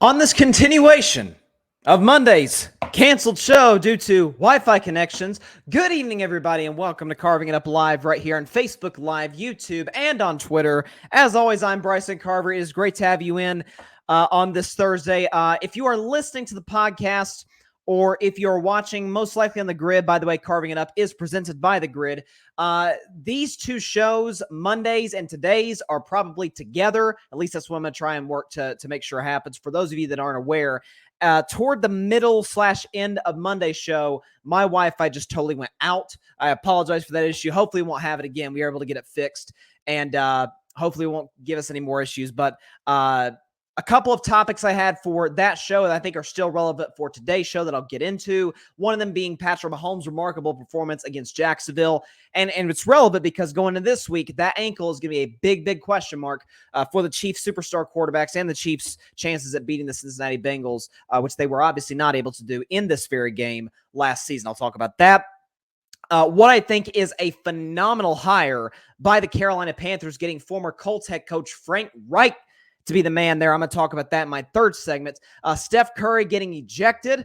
On this continuation of Monday's canceled show due to Wi-Fi connections, good evening, everybody, and welcome to Carving It Up Live right here on Facebook Live, YouTube, and on Twitter. As always, I'm Bryson Carver. It is great to have you in on this Thursday. If you are listening to the podcast or if you're watching, most likely on the Grid, by the way, Carving It Up is presented by the Grid. These two shows, Mondays and today's, are probably together. At least that's what I'm going to try and work to make sure happens. For those of you that aren't aware, toward the middle/end of Monday's show, my Wi-Fi just totally went out. I apologize for that issue. Hopefully we won't have it again. We are able to get it fixed, and hopefully it won't give us any more issues. But a couple of topics I had for that show that I think are still relevant for today's show that I'll get into. One of them being Patrick Mahomes' remarkable performance against Jacksonville. And it's relevant because going into this week, that ankle is going to be a big question mark for the Chiefs' superstar quarterbacks and the Chiefs' chances at beating the Cincinnati Bengals, which they were obviously not able to do in this very game last season. I'll talk about that. What I think is a phenomenal hire by the Carolina Panthers, getting former Colts head coach Frank Reich to be the man there. I'm going to talk about that in my third segment. Steph Curry getting ejected,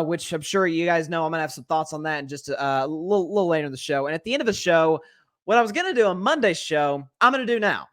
which I'm sure you guys know. I'm going to have some thoughts on that in just a little later in the show. And at the end of the show, what I was going to do on Monday's show, I'm going to do now.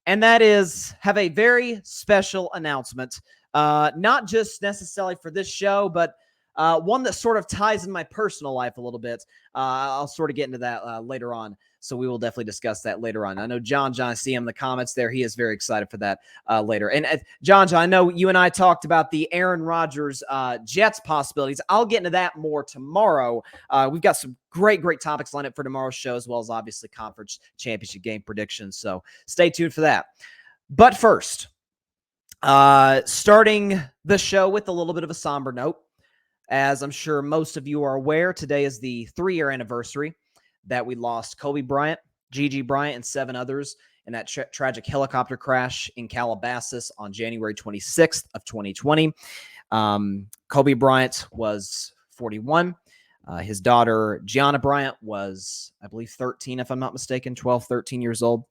And that is have a very special announcement, not just necessarily for this show, but one that sort of ties in my personal life a little bit. I'll sort of get into that later on. So we will definitely discuss that later on. I know John, I see him in the comments there. He is very excited for that later. And John, I know you and I talked about the Aaron Rodgers Jets possibilities. I'll get into that more tomorrow. We've got some great topics lined up for tomorrow's show, as well as obviously conference championship game predictions. So stay tuned for that. But first, starting the show with a little bit of a somber note. As I'm sure most of you are aware, today is the 3-year anniversary that we lost Kobe Bryant, Gigi Bryant, and 7 others in that tragic helicopter crash in Calabasas on January 26th of 2020. Kobe Bryant was 41. His daughter, Gianna Bryant, was, I believe, 13, if I'm not mistaken, 12, 13 years old.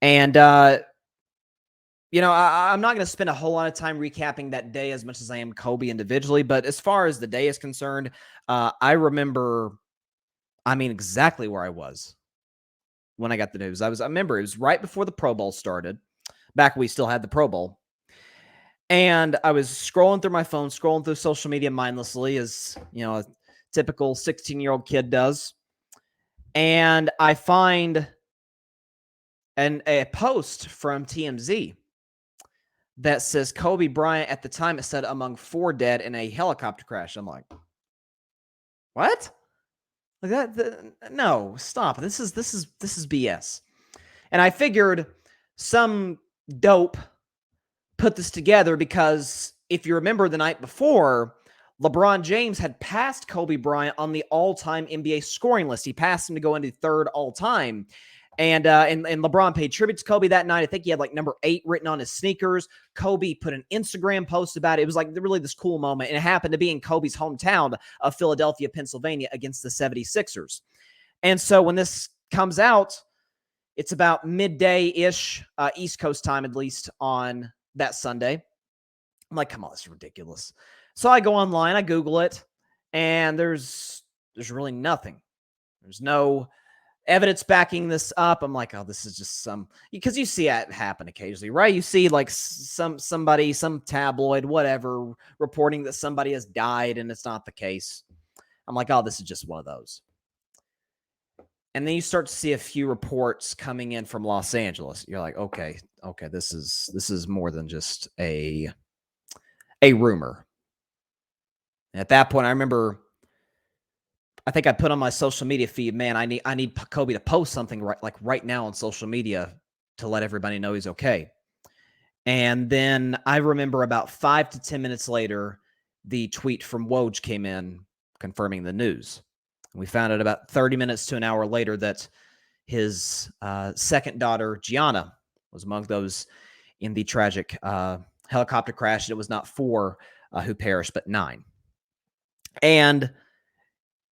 And, you know, I'm not going to spend a whole lot of time recapping that day as much as I am Kobe individually. But as far as the day is concerned, I remember, exactly where I was when I got the news. I remember it was right before the Pro Bowl started, back when we still had the Pro Bowl. And I was scrolling through my phone, scrolling through social media mindlessly, as, you know, a typical 16-year-old kid does. And I find a post from TMZ that says Kobe Bryant, at the time it said among 4 dead in a helicopter crash. I'm like, what? Like that? No, stop. This is BS. And I figured some dope put this together because if you remember the night before, LeBron James had passed Kobe Bryant on the all-time NBA scoring list. He passed him to go into 3rd all-time. And LeBron paid tribute to Kobe that night. I think he had like number 8 written on his sneakers. Kobe put an Instagram post about it. It was like really this cool moment. And it happened to be in Kobe's hometown of Philadelphia, Pennsylvania, against the 76ers. And so when this comes out, it's about midday-ish, East Coast time at least, on that Sunday. I'm like, come on, this is ridiculous. So I go online, I Google it, and there's really nothing. There's no evidence backing this up. I'm like, oh, this is just some, because you see it happen occasionally, right? You see like somebody, some tabloid, whatever, reporting that somebody has died and it's not the case. I'm like, oh, this is just one of those. And then you start to see a few reports coming in from Los Angeles. You're like, okay, this is more than just a rumor. And at that point, I remember, I think I put on my social media feed, man, I need Kobe to post something right now on social media to let everybody know he's okay. And then I remember about 5 to 10 minutes later, the tweet from Woj came in confirming the news. We found out about 30 minutes to an hour later that his second daughter, Gianna, was among those in the tragic helicopter crash. It was not 4 who perished, but 9. And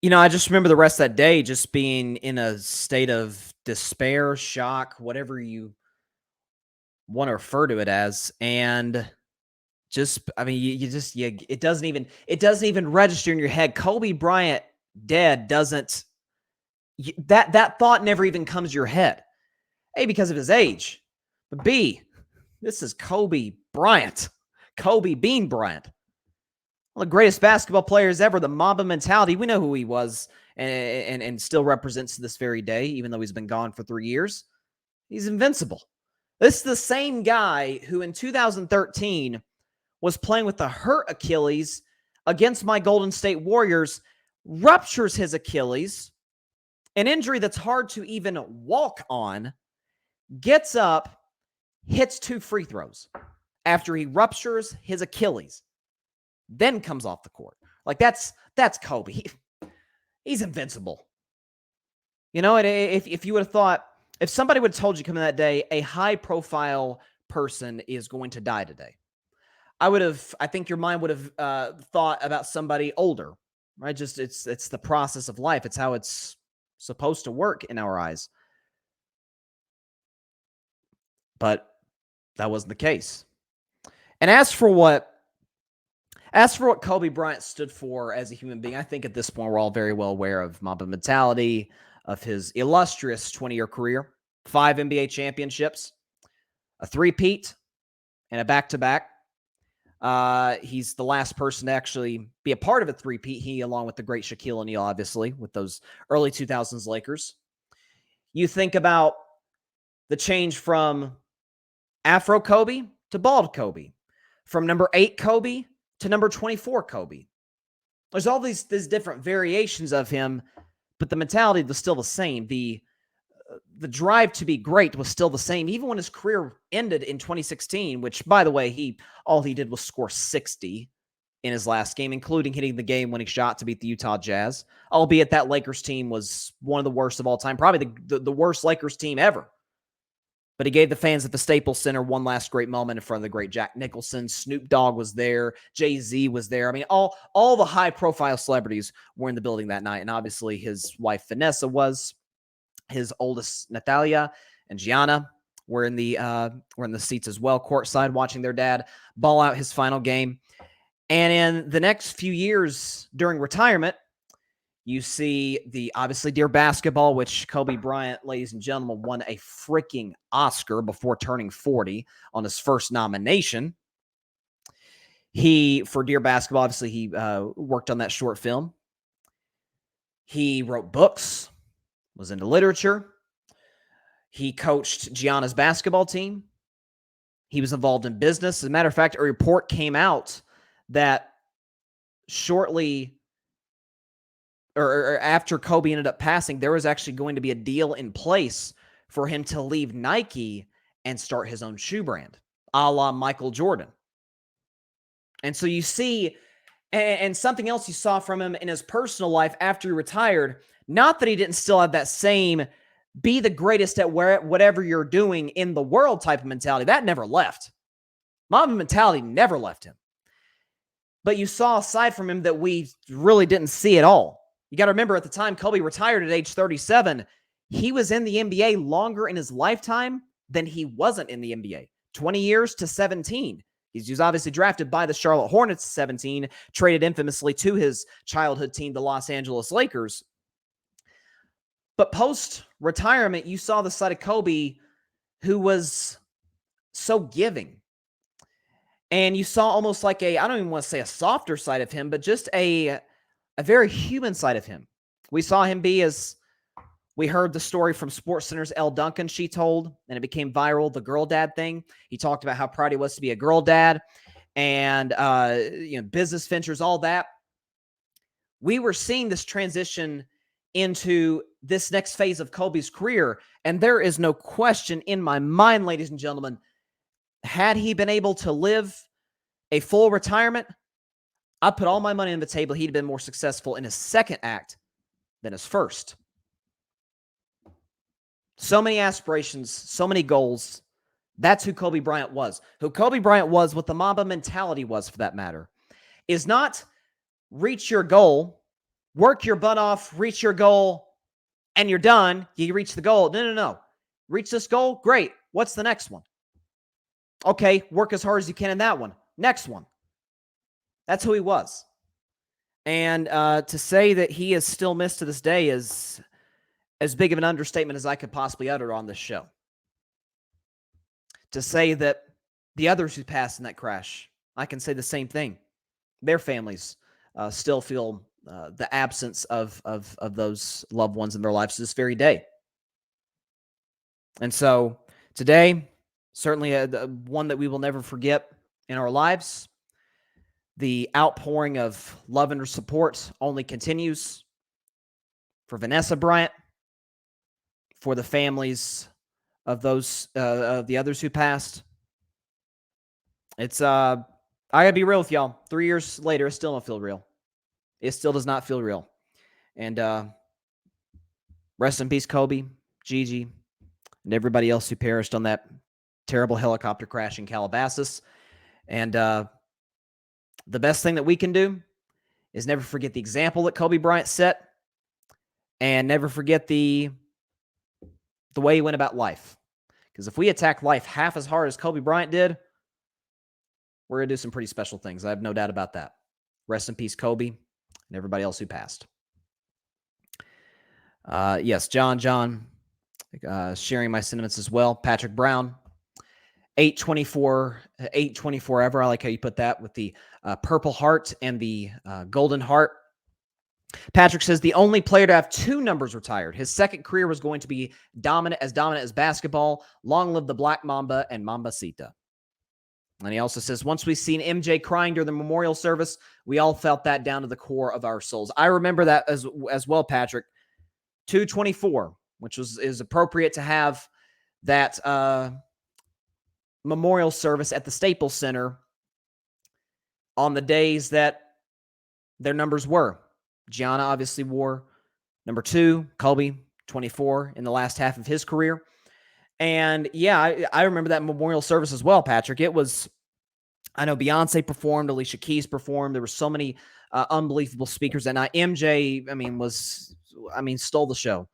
you know, I just remember the rest of that day just being in a state of despair, shock, whatever you want to refer to it as. And it doesn't even register in your head. Kobe Bryant dead doesn't, that thought never even comes to your head. A, because of his age, but B, this is Kobe Bryant, Kobe Bean Bryant. One of the greatest basketball players ever, the Mamba mentality. We know who he was and still represents to this very day, even though he's been gone for 3 years. He's invincible. This is the same guy who in 2013 was playing with a hurt Achilles against my Golden State Warriors, ruptures his Achilles, an injury that's hard to even walk on, gets up, hits 2 free throws after he ruptures his Achilles, then comes off the court. Like, that's Kobe. He's invincible. You know, if you would have thought, if somebody would have told you coming that day, a high-profile person is going to die today, I think your mind would have thought about somebody older, right? Just it's the process of life. It's how it's supposed to work in our eyes. But that wasn't the case. And as for what Kobe Bryant stood for as a human being, I think at this point we're all very well aware of Mamba mentality, of his illustrious 20-year career, 5 NBA championships, a 3-peat, and a back-to-back. He's the last person to actually be a part of a 3-peat. He, along with the great Shaquille O'Neal, obviously, with those early 2000s Lakers. You think about the change from Afro Kobe to bald Kobe, from number 8 Kobe to number 24 Kobe. There's all these different variations of him, but the mentality was still the same. The drive to be great was still the same, even when his career ended in 2016, which, by the way, all he did was score 60 in his last game, including hitting the game-winning shot to beat the Utah Jazz, albeit that Lakers team was one of the worst of all time, probably the worst Lakers team ever. But he gave the fans at the Staples Center one last great moment in front of the great Jack Nicholson. Snoop Dogg was there. Jay-Z was there. I mean, all the high-profile celebrities were in the building that night, and obviously his wife Vanessa was. His oldest Natalia and Gianna were in the seats as well, courtside, watching their dad ball out his final game. And in the next few years during retirement, you see the obviously Dear Basketball, which Kobe Bryant, ladies and gentlemen, won a freaking Oscar before turning 40 on his first nomination. For Dear Basketball, obviously he worked on that short film. He wrote books, was into literature. He coached Gianna's basketball team. He was involved in business. As a matter of fact, a report came out that shortly or after Kobe ended up passing, there was actually going to be a deal in place for him to leave Nike and start his own shoe brand, a la Michael Jordan. And so you see, and something else you saw from him in his personal life after he retired, not that he didn't still have that same be the greatest at whatever you're doing in the world type of mentality. That never left. Mamba mentality never left him. But you saw a side from him that we really didn't see at all. You got to remember, at the time Kobe retired at age 37, he was in the NBA longer in his lifetime than he wasn't in the NBA. 20 years to 17. He was obviously drafted by the Charlotte Hornets at 17, traded infamously to his childhood team, the Los Angeles Lakers. But post-retirement, you saw the side of Kobe who was so giving. And you saw almost like I don't even want to say a softer side of him, but just a very human side of him. We saw him be, as we heard the story from SportsCenter's Elle Duncan, she told, and it became viral, the girl dad thing. He talked about how proud he was to be a girl dad and business ventures, all that. We were seeing this transition into this next phase of Kobe's career, and there is no question in my mind, ladies and gentlemen, had he been able to live a full retirement, I put all my money on the table. He'd been more successful in his second act than his first. So many aspirations, so many goals. That's who Kobe Bryant was. Who Kobe Bryant was, what the Mamba mentality was for that matter, is not reach your goal, work your butt off, reach your goal, and you're done. You reach the goal. No. Reach this goal? Great. What's the next one? Okay, work as hard as you can in that one. next one. That's who he was. And to say that he is still missed to this day is as big of an understatement as I could possibly utter on this show. To say that the others who passed in that crash, I can say the same thing. Their families still feel the absence of those loved ones in their lives to this very day. And so today, certainly one that we will never forget in our lives. The outpouring of love and support only continues for Vanessa Bryant, for the families of those of the others who passed. It's I gotta be real with y'all. 3 years later, it still don't feel real. It still does not feel real. And rest in peace, Kobe, Gigi, and everybody else who perished on that terrible helicopter crash in Calabasas. And the best thing that we can do is never forget the example that Kobe Bryant set, and never forget the way he went about life. Because if we attack life half as hard as Kobe Bryant did, we're going to do some pretty special things. I have no doubt about that. Rest in peace, Kobe, and everybody else who passed. Yes, John, sharing my sentiments as well. Patrick Brown, 824 ever. I like how you put that with the purple heart and the golden heart. Patrick says the only player to have 2 numbers retired. His second career was going to be dominant as basketball. Long live the Black Mamba and Mambacita. And he also says, once we've seen MJ crying during the memorial service, we all felt that down to the core of our souls. I remember that as well, Patrick. 224, which is appropriate to have that memorial service at the Staples Center on the days that their numbers were. Gianna obviously wore number 2, Kobe, 24 in the last half of his career. And yeah, I remember that memorial service as well, Patrick. It was, I know Beyonce performed, Alicia Keys performed. There were so many unbelievable speakers that night. MJ, stole the show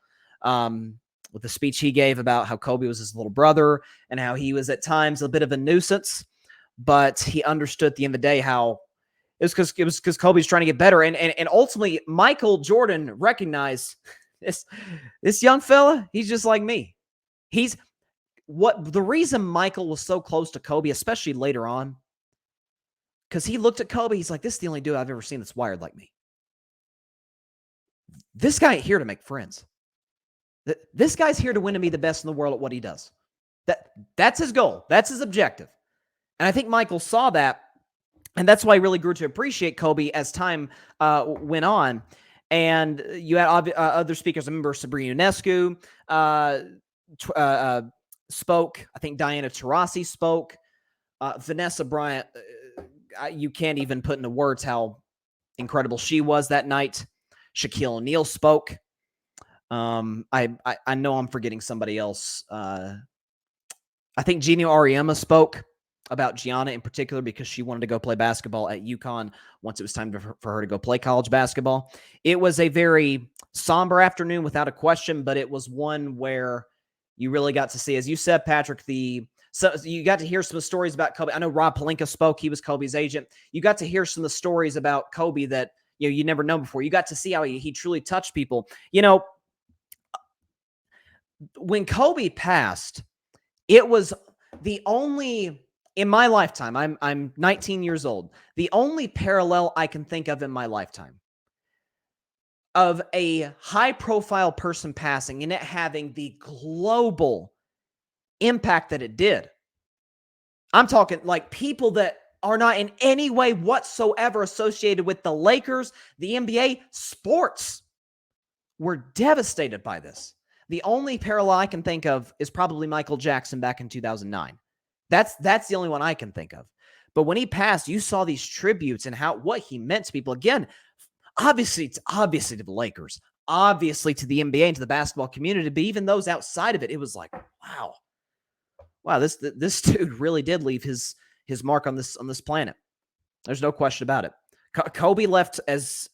with the speech he gave about how Kobe was his little brother and how he was at times a bit of a nuisance, but he understood at the end of the day how it was because Kobe's trying to get better. And ultimately, Michael Jordan recognized this young fella, he's just like me. The reason Michael was so close to Kobe, especially later on, because he looked at Kobe, he's like, this is the only dude I've ever seen that's wired like me. This guy ain't here to make friends. This guy's here to win and be the best in the world at what he does. That's his goal. That's his objective. And I think Michael saw that, and that's why he really grew to appreciate Kobe as time went on. And you had other speakers. I remember Sabrina Ionescu spoke. I think Diana Taurasi spoke. Vanessa Bryant, you can't even put into words how incredible she was that night. Shaquille O'Neal spoke. I know I'm forgetting somebody else. I think Gino Auriemma spoke about Gianna in particular because she wanted to go play basketball at UConn once it was time for her to go play college basketball. It was a very somber afternoon without a question, but it was one where you really got to see, as you said, Patrick, so you got to hear some stories about Kobe. I know Rob Pelinka spoke. He was Kobe's agent. You got to hear some of the stories about Kobe that you never know before. You got to see how he truly touched people. When Kobe passed, it was the only, in my lifetime, I'm 19 years old, the only parallel I can think of in my lifetime of a high-profile person passing and it having the global impact that it did. I'm talking like people that are not in any way whatsoever associated with the Lakers, the NBA, sports, were devastated by this. The only parallel I can think of is probably Michael Jackson back in 2009. That's the only one I can think of. But when he passed, you saw these tributes and what he meant to people. Again, obviously to the Lakers, obviously to the NBA and to the basketball community, but even those outside of it, it was like, wow, this dude really did leave his mark on this planet. There's no question about it. Kobe left as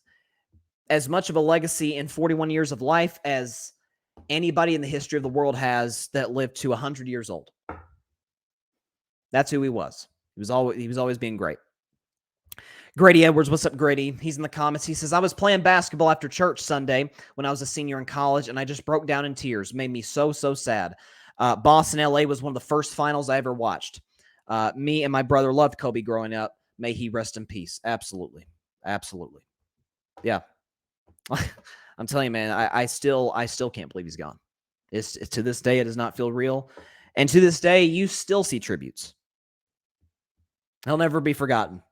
much of a legacy in 41 years of life as anybody in the history of the world has that lived to 100 years old. That's who he was. He was always being great. Grady Edwards, what's up, Grady? He's in the comments. He says, I was playing basketball after church Sunday when I was a senior in college, and I just broke down in tears. Made me so sad. Boston, LA was one of the first finals I ever watched. Me and my brother loved Kobe growing up. May he rest in peace. Absolutely. Yeah. I'm telling you, man, I still can't believe he's gone. It's to this day, it does not feel real. And to this day, you still see tributes. He'll never be forgotten.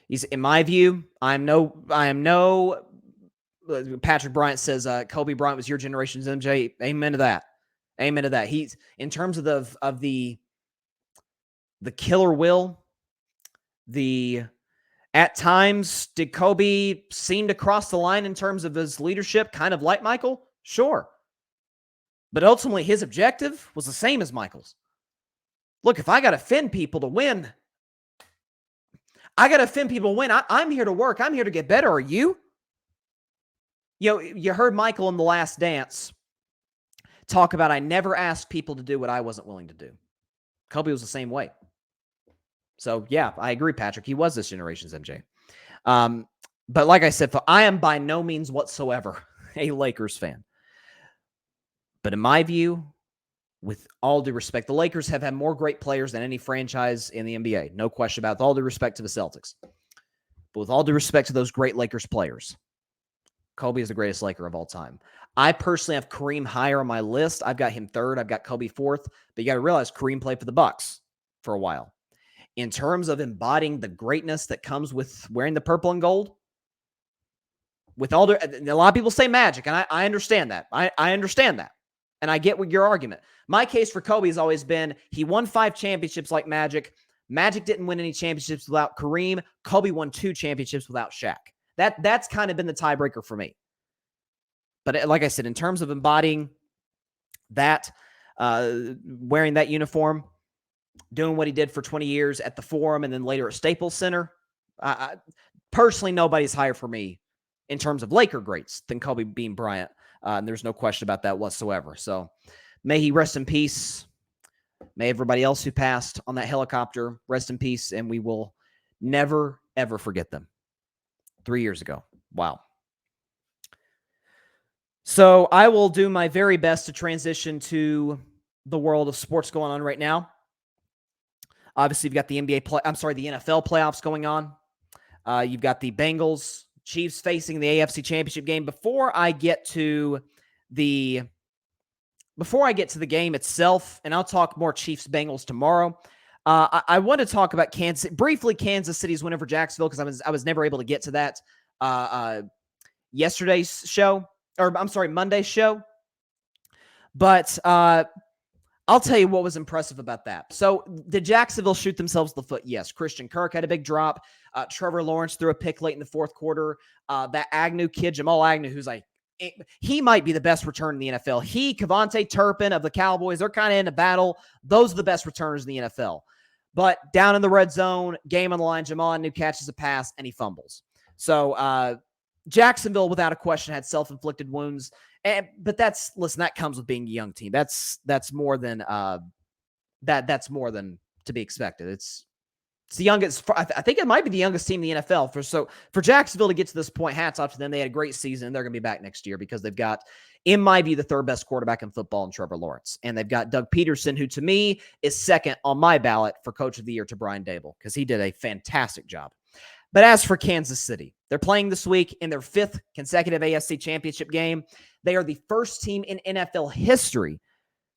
He's in my view, I am no Patrick Bryant says Kobe Bryant was your generation's MJ. Amen to that. He's in terms of the killer will, at times did Kobe seem to cross the line in terms of his leadership, kind of like Michael? Sure. But ultimately his objective was the same as Michael's. Look, if I got to offend people to win, I'm here to work. I'm here to get better. Are you? You heard Michael in The Last Dance talk about, I never asked people to do what I wasn't willing to do. Kobe was the same way. So, yeah, I agree, Patrick. He was this generation's MJ. But like I said, I am by no means whatsoever a Lakers fan. But in my view, with all due respect, the Lakers have had more great players than any franchise in the NBA. No question about it. With all due respect to the Celtics. But with all due respect to those great Lakers players, Kobe is the greatest Laker of all time. I personally have Kareem higher on my list. I've got him third. I've got Kobe fourth. But you got to realize Kareem played for the Bucks for a while. In terms of embodying the greatness that comes with wearing the purple and gold, with all a lot of people say Magic, and I understand that. I understand that. And I get what your argument. My case for Kobe has always been he won 5 championships like Magic. Magic didn't win any championships without Kareem. Kobe won 2 championships without Shaq. That's kind of been the tiebreaker for me. But like I said, in terms of embodying that, wearing that uniform, doing what he did for 20 years at the Forum and then later at Staples Center, personally, nobody's higher for me in terms of Laker greats than Kobe Bean Bryant. And there's no question about that whatsoever. So may he rest in peace. May everybody else who passed on that helicopter rest in peace. And we will never, ever forget them. 3 years ago. Wow. So I will do my very best to transition to the world of sports going on right now. Obviously, you've got the the NFL playoffs going on. You've got the Bengals, Chiefs facing the AFC Championship game. Before I get to the game itself, and I'll talk more Chiefs Bengals tomorrow. I want to talk about Kansas City's win over Jacksonville, because I was never able to get to that yesterday's show, or I'm sorry, Monday's show. But I'll tell you what was impressive about that. So did Jacksonville shoot themselves in the foot? Yes. Christian Kirk had a big drop. Trevor Lawrence threw a pick late in the fourth quarter. That Agnew kid, Jamal Agnew, who's like, he might be the best returner in the NFL. Kevontae Turpin of the Cowboys, they're kind of in a battle. Those are the best returners in the NFL. But down in the red zone, game on the line, Jamal Agnew catches a pass and he fumbles. So Jacksonville, without a question, had self-inflicted wounds. But that comes with being a young team. That's more than that's more than to be expected. It's the youngest. I think it might be the youngest team in the NFL. For Jacksonville to get to this point, hats off to them. They had a great season, and they're going to be back next year because they've got, in my view, the third best quarterback in football in Trevor Lawrence, and they've got Doug Peterson, who to me is second on my ballot for Coach of the Year to Brian Daboll, because he did a fantastic job. But as for Kansas City, they're playing this week in their 5th consecutive AFC Championship game. They are the first team in NFL history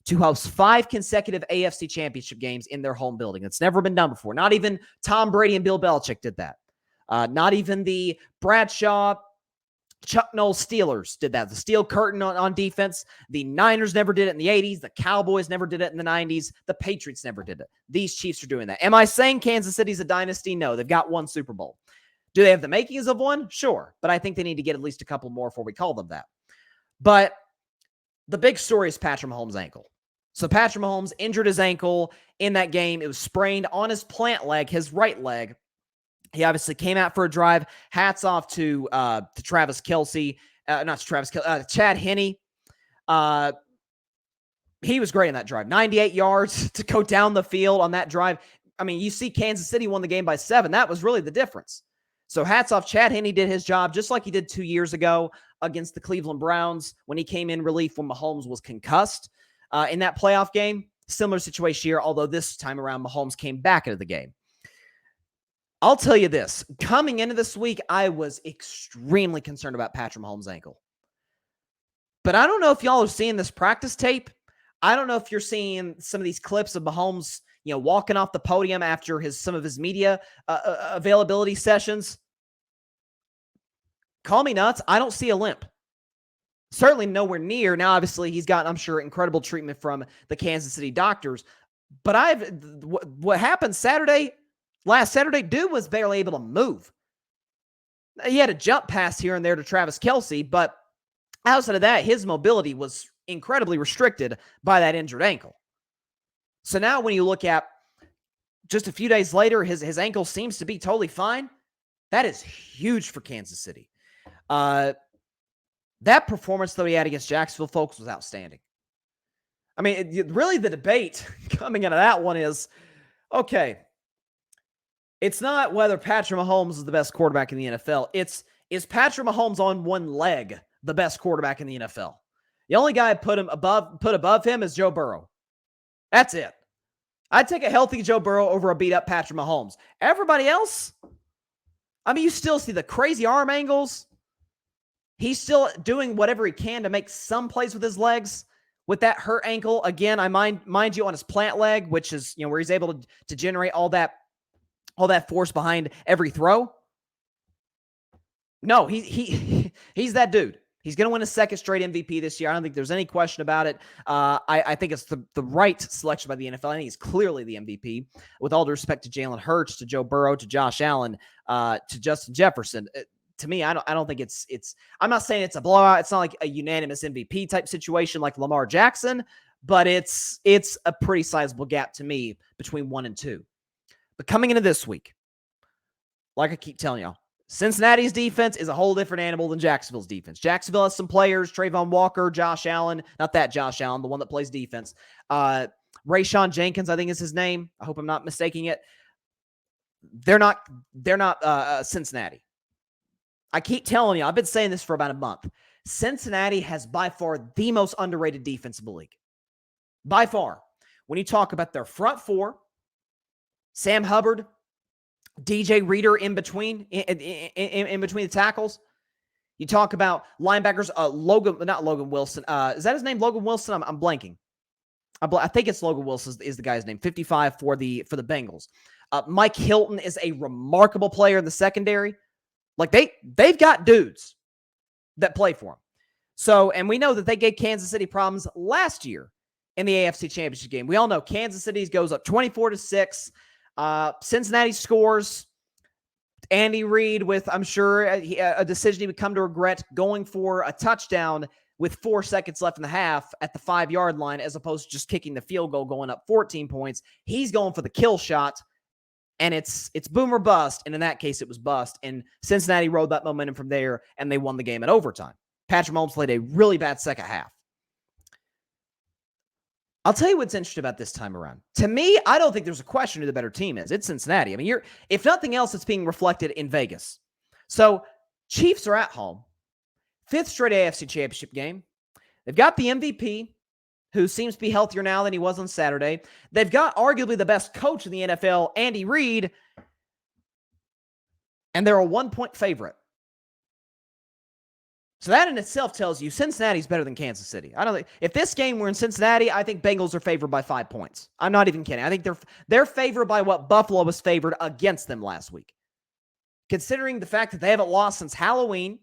to host 5 consecutive AFC Championship games in their home building. It's never been done before. Not even Tom Brady and Bill Belichick did that. Not even the Bradshaw, Chuck Noll Steelers did that. The steel curtain on defense. The Niners never did it in the 80s. The Cowboys never did it in the 90s. The Patriots never did it. These Chiefs are doing that. Am I saying Kansas City's a dynasty? No, they've got 1 Super Bowl. Do they have the makings of one? Sure. But I think they need to get at least a couple more before we call them that. But the big story is Patrick Mahomes' ankle. So Patrick Mahomes injured his ankle in that game. It was sprained on his plant leg, his right leg. He obviously came out for a drive. Hats off to Travis Kelce, Chad Henne. He was great in that drive. 98 yards to go down the field on that drive. I mean, you see Kansas City won the game by 7. That was really the difference. So hats off. Chad Henne did his job just like he did 2 years ago against the Cleveland Browns when he came in relief when Mahomes was concussed in that playoff game. Similar situation here, although this time around Mahomes came back into the game. I'll tell you this. Coming into this week, I was extremely concerned about Patrick Mahomes' ankle. But I don't know if y'all are seeing this practice tape. I don't know if you're seeing some of these clips of Mahomes, walking off the podium after some of his media availability sessions. Call me nuts. I don't see a limp. Certainly nowhere near. Now, obviously, he's gotten, I'm sure, incredible treatment from the Kansas City doctors. But what happened last Saturday, dude was barely able to move. He had a jump pass here and there to Travis Kelce, but outside of that, his mobility was incredibly restricted by that injured ankle. So now when you look at just a few days later, his ankle seems to be totally fine. That is huge for Kansas City. That performance that he had against Jacksonville, folks, was outstanding. I mean, really the debate coming into that one is, okay, it's not whether Patrick Mahomes is the best quarterback in the NFL. Is Patrick Mahomes on one leg the best quarterback in the NFL? The only guy put above him is Joe Burrow. That's it. I'd take a healthy Joe Burrow over a beat-up Patrick Mahomes. Everybody else, I mean, you still see the crazy arm angles. He's still doing whatever he can to make some plays with his legs. With that hurt ankle, again, I mind you on his plant leg, which is where he's able to generate all that force behind every throw. No, he's that dude. He's going to win a second straight MVP this year. I don't think there's any question about it. I think it's the right selection by the NFL. I think he's clearly the MVP. With all due respect to Jalen Hurts, to Joe Burrow, to Josh Allen, to Justin Jefferson. To me, I don't think it's. I'm not saying it's a blowout. It's not like a unanimous MVP type situation like Lamar Jackson, but it's a pretty sizable gap to me between 1 and 2. But coming into this week, like I keep telling y'all, Cincinnati's defense is a whole different animal than Jacksonville's defense. Jacksonville has some players, Trayvon Walker, Josh Allen, not that Josh Allen, the one that plays defense. Rayshawn Jenkins, I think is his name. I hope I'm not mistaking it. They're not Cincinnati. I keep telling you, I've been saying this for about a month. Cincinnati has by far the most underrated defense in the league. By far. When you talk about their front four, Sam Hubbard, DJ Reader in between the tackles. You talk about linebackers, not Logan Wilson. Is that his name, Logan Wilson? I'm blanking. I think it's Logan Wilson is the guy's name. 55 for the Bengals. Mike Hilton is a remarkable player in the secondary. Like they've got dudes that play for them. So, and we know that they gave Kansas City problems last year in the AFC Championship game. We all know Kansas City goes up 24-6. Cincinnati scores. Andy Reid with, I'm sure, a decision he would come to regret, going for a touchdown with 4 seconds left in the half at the 5-yard line, as opposed to just kicking the field goal, going up 14 points. He's going for the kill shot, and it's boom or bust. And in that case, it was bust. And Cincinnati rode that momentum from there, and they won the game in overtime. Patrick Mahomes played a really bad second half. I'll tell you what's interesting about this time around. To me, I don't think there's a question who the better team is. It's Cincinnati. I mean, if nothing else, it's being reflected in Vegas. So, Chiefs are at home. 5th straight AFC Championship game. They've got the MVP, who seems to be healthier now than he was on Saturday. They've got arguably the best coach in the NFL, Andy Reid, and they're a 1-point favorite. So that in itself tells you Cincinnati's better than Kansas City. I don't think if this game were in Cincinnati, I think Bengals are favored by 5 points. I'm not even kidding. I think they're favored by what Buffalo was favored against them last week. Considering the fact that they haven't lost since Halloween,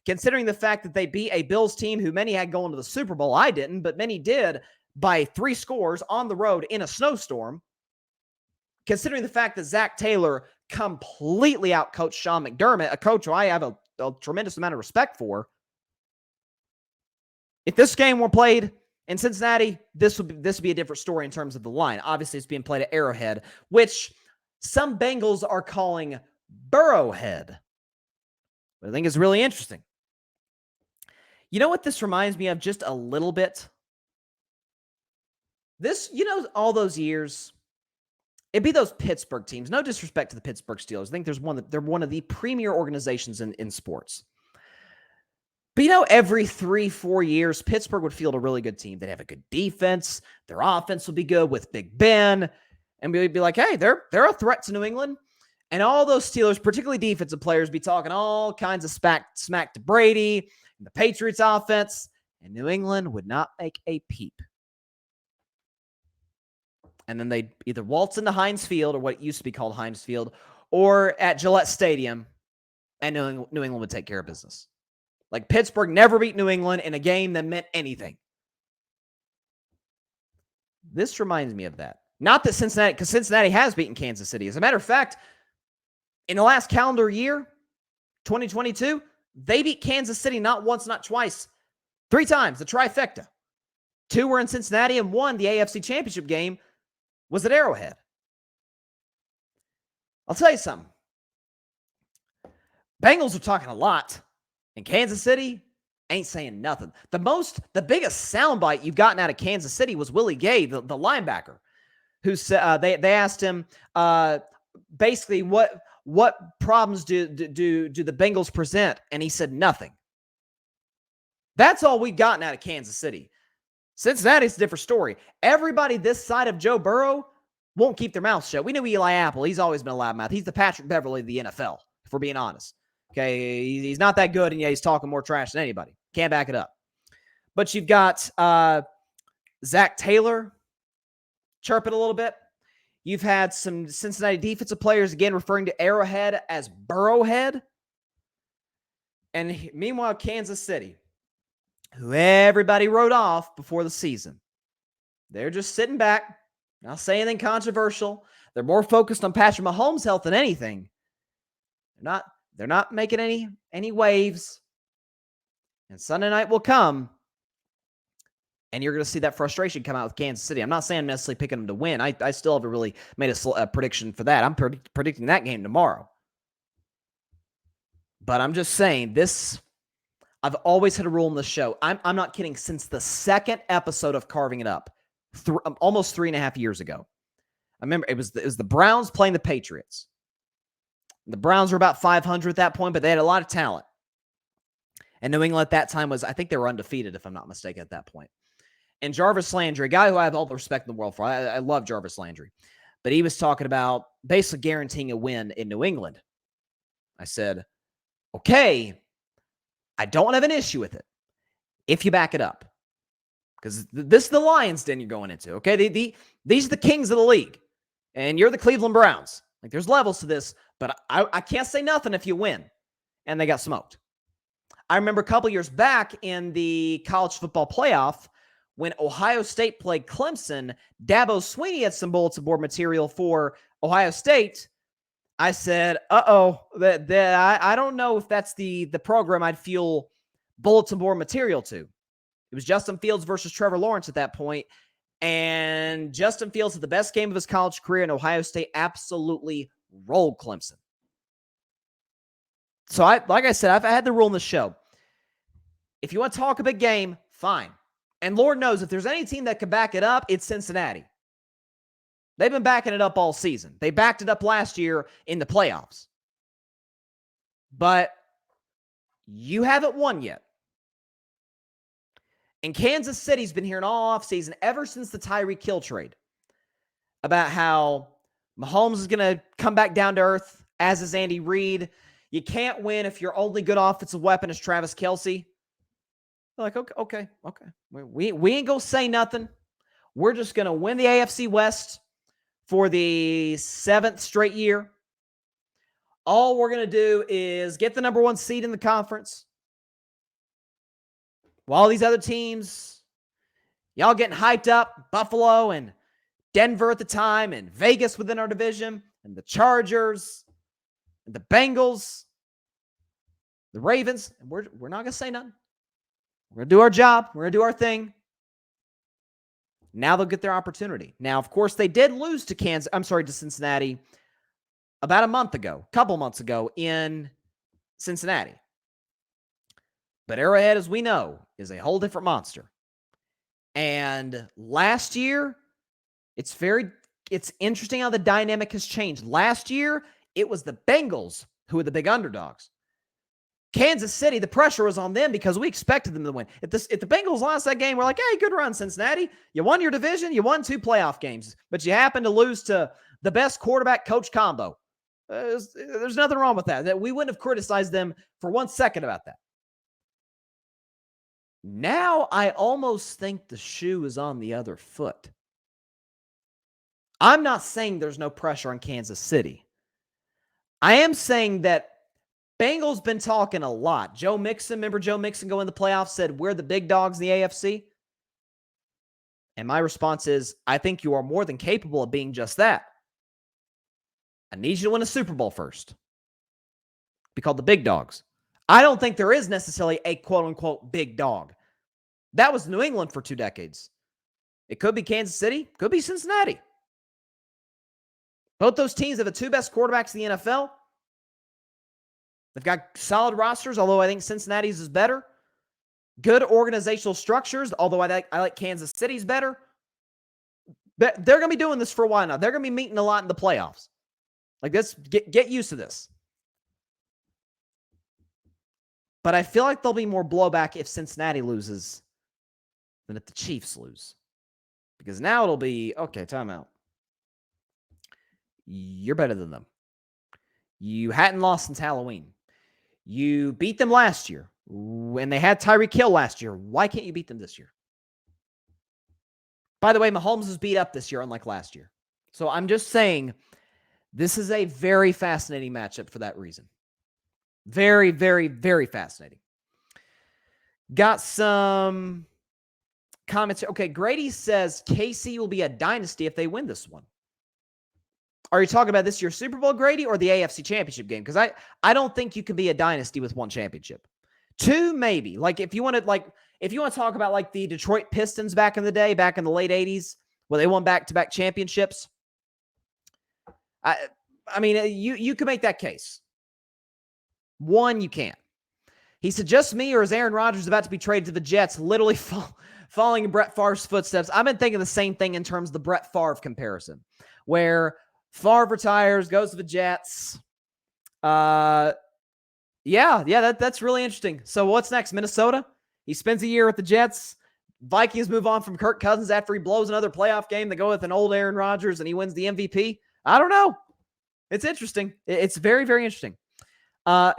considering the fact that they beat a Bills team who many had going to the Super Bowl, I didn't, but many did, by 3 scores on the road in a snowstorm, considering the fact that Zach Taylor completely outcoached Sean McDermott, a coach who I have a tremendous amount of respect for. If this game were played in Cincinnati, this would be a different story in terms of the line. Obviously, it's being played at Arrowhead, which some Bengals are calling Burrowhead. But I think it's really interesting. You know what this reminds me of just a little bit? This, all those years, it'd be those Pittsburgh teams. No disrespect to the Pittsburgh Steelers. I think they're one of the premier organizations in sports. But every 3-4 years, Pittsburgh would field a really good team. They'd have a good defense. Their offense would be good with Big Ben. And we'd be like, hey, they're a threat to New England. And all those Steelers, particularly defensive players, be talking all kinds of smack to Brady and the Patriots offense. And New England would not make a peep. And then they'd either waltz into Heinz Field, or what used to be called Heinz Field, or at Gillette Stadium, and New England would take care of business. Like, Pittsburgh never beat New England in a game that meant anything. This reminds me of that. Not that Cincinnati, because Cincinnati has beaten Kansas City. As a matter of fact, in the last calendar year, 2022, they beat Kansas City not once, not twice, 3 times, the trifecta. 2 were in Cincinnati, and 1, the AFC Championship game, was at Arrowhead. I'll tell you something. Bengals are talking a lot. And Kansas City ain't saying nothing. The biggest soundbite you've gotten out of Kansas City was Willie Gay, the linebacker, who said they asked him basically what problems do the Bengals present, and he said nothing. That's all we've gotten out of Kansas City. Cincinnati's a different story. Everybody this side of Joe Burrow won't keep their mouth shut. We know Eli Apple. He's always been a loudmouth. He's the Patrick Beverly of the NFL, if we're being honest. Okay, he's not that good, and yeah, he's talking more trash than anybody. Can't back it up. But you've got Zach Taylor chirping a little bit. You've had some Cincinnati defensive players, again, referring to Arrowhead as Burrowhead. And meanwhile, Kansas City, who everybody wrote off before the season, they're just sitting back, not saying anything controversial. They're more focused on Patrick Mahomes' health than anything. They're not making any waves. And Sunday night will come, and you're going to see that frustration come out with Kansas City. I'm not saying I'm necessarily picking them to win. I still haven't really made a prediction for that. I'm predicting that game tomorrow. But I'm just saying this. I've always had a rule in this show. I'm not kidding. Since the second episode of Carving It Up, almost 3.5 years ago, I remember it was the Browns playing the Patriots. The Browns were about 500 at that point, but they had a lot of talent. And New England at that time I think they were undefeated, if I'm not mistaken, at that point. And Jarvis Landry, a guy who I have all the respect in the world for, I love Jarvis Landry, but he was talking about basically guaranteeing a win in New England. I said, okay, I don't have an issue with it if you back it up. Because this is the Lions den you're going into, okay? These are the kings of the league, and you're the Cleveland Browns. Like, there's levels to this, but I can't say nothing if you win. And they got smoked. I remember a couple years back in the college football playoff when Ohio State played Clemson, Dabo Swinney had some bulletin board material for Ohio State. I said, I don't know if that's the program I'd feel bulletin board material to. It was Justin Fields versus Trevor Lawrence at that point. And Justin Fields had the best game of his college career, and Ohio State absolutely rolled Clemson. So, like I said, I've had the rule in the show. If you want to talk a big game, fine. And Lord knows, if there's any team that can back it up, it's Cincinnati. They've been backing it up all season. They backed it up last year in the playoffs. But you haven't won yet. And Kansas City's been hearing all offseason, ever since the Tyreek Hill trade, about how Mahomes is going to come back down to earth, as is Andy Reid. You can't win if your only good offensive weapon is Travis Kelce. They're like, okay. We ain't going to say nothing. We're just going to win the AFC West for the 7th straight year. All we're going to do is get the number 1 seed in the conference. While these other teams, y'all getting hyped up, Buffalo and Denver at the time, and Vegas within our division, and the Chargers, and the Bengals, the Ravens, and we're not going to say nothing. We're going to do our job. We're going to do our thing. Now they'll get their opportunity. Now, of course, they did lose to Cincinnati about a couple months ago in Cincinnati. But Arrowhead, as we know, is a whole different monster. And last year, It's interesting how the dynamic has changed. Last year, it was the Bengals who were the big underdogs. Kansas City, the pressure was on them because we expected them to win. If the Bengals lost that game, we're like, hey, good run, Cincinnati. You won your division. You won 2 playoff games, but you happen to lose to the best quarterback-coach combo. There's nothing wrong with that. We wouldn't have criticized them for 1 second about that. Now I almost think the shoe is on the other foot. I'm not saying there's no pressure on Kansas City. I am saying that Bengals been talking a lot. Joe Mixon, remember Joe Mixon going in the playoffs, said we're the big dogs in the AFC? And my response is, I think you are more than capable of being just that. I need you to win a Super Bowl first. Be called the big dogs. I don't think there is necessarily a quote-unquote big dog. That was New England for 2 decades. It could be Kansas City, could be Cincinnati. Both those teams have the 2 best quarterbacks in the NFL. They've got solid rosters, although I think Cincinnati's is better. Good organizational structures, although I like Kansas City's better. But they're going to be doing this for a while now. They're going to be meeting a lot in the playoffs. Like this, get used to this. But I feel like there'll be more blowback if Cincinnati loses than if the Chiefs lose. Because now it'll be, okay, timeout. You're better than them. You hadn't lost since Halloween. You beat them last year. When they had Tyreek Hill last year, why can't you beat them this year? By the way, Mahomes was beat up this year, unlike last year. So I'm just saying, this is a very fascinating matchup for that reason. Very, very, very fascinating. Got some comments. Okay, Grady says KC will be a dynasty if they win this one. Are you talking about this year's Super Bowl, Grady, or the AFC Championship game? Because I don't think you can be a dynasty with 1 championship. 2, maybe. Like if you want to talk about like the Detroit Pistons back in the day, back in the late 80s, where they won back-to-back championships. I mean, you can make that case. 1, you can't. He said, just me, or is Aaron Rodgers about to be traded to the Jets, literally following in Brett Favre's footsteps? I've been thinking the same thing in terms of the Brett Favre comparison, where Favre retires, goes to the Jets. That's really interesting. So what's next? Minnesota? He spends a year with the Jets. Vikings move on from Kirk Cousins after he blows another playoff game. They go with an old Aaron Rodgers, and he wins the MVP. I don't know. It's interesting. It's very, very interesting.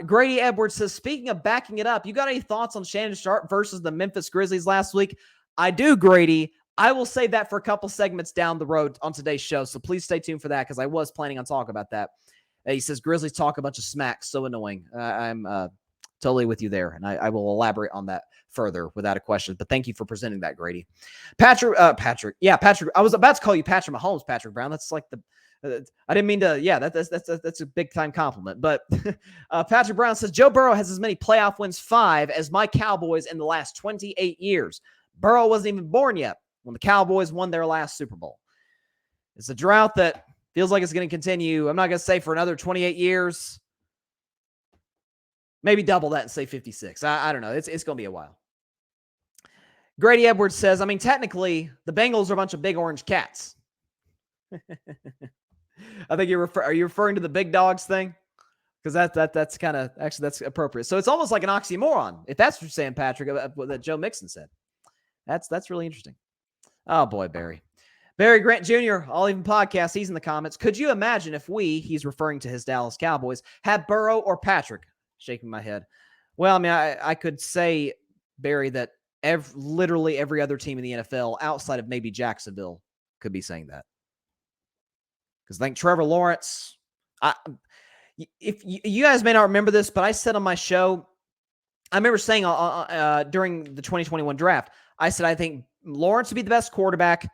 Grady Edwards says, speaking of backing it up, you got any thoughts on Shannon Sharpe versus the Memphis Grizzlies last week? I do, Grady. I will save that for a couple segments down the road on today's show, so please stay tuned for that because I was planning on talking about that. He says, Grizzlies talk a bunch of smack. So annoying. I'm totally with you there, and I will elaborate on that further without a question. But thank you for presenting that, Grady. Patrick. I was about to call you Patrick Mahomes, Patrick Brown. That's like I didn't mean to. Yeah, that's a big time compliment. But Patrick Brown says Joe Burrow has as many playoff wins, 5, as my Cowboys in the last 28 years. Burrow wasn't even born yet when the Cowboys won their last Super Bowl. It's a drought that feels like it's going to continue. I'm not going to say for another 28 years. Maybe double that and say 56. I don't know. It's going to be a while. Grady Edwards says, I mean, technically, the Bengals are a bunch of big orange cats. I think are you referring to the big dogs thing? Because that's kind of, actually, that's appropriate. So it's almost like an oxymoron, if that's what you're saying, Patrick, that Joe Mixon said. That's really interesting. Oh, boy, Barry. Barry Grant Jr., All Even Podcast, he's in the comments. Could you imagine if he's referring to his Dallas Cowboys, had Burrow or Patrick? Shaking my head. Well, I mean, I could say, Barry, that literally every other team in the NFL outside of maybe Jacksonville could be saying that. Because I think Trevor Lawrence, if you guys may not remember this, but I said on my show, I remember saying during the 2021 draft, I said I think Lawrence would be the best quarterback.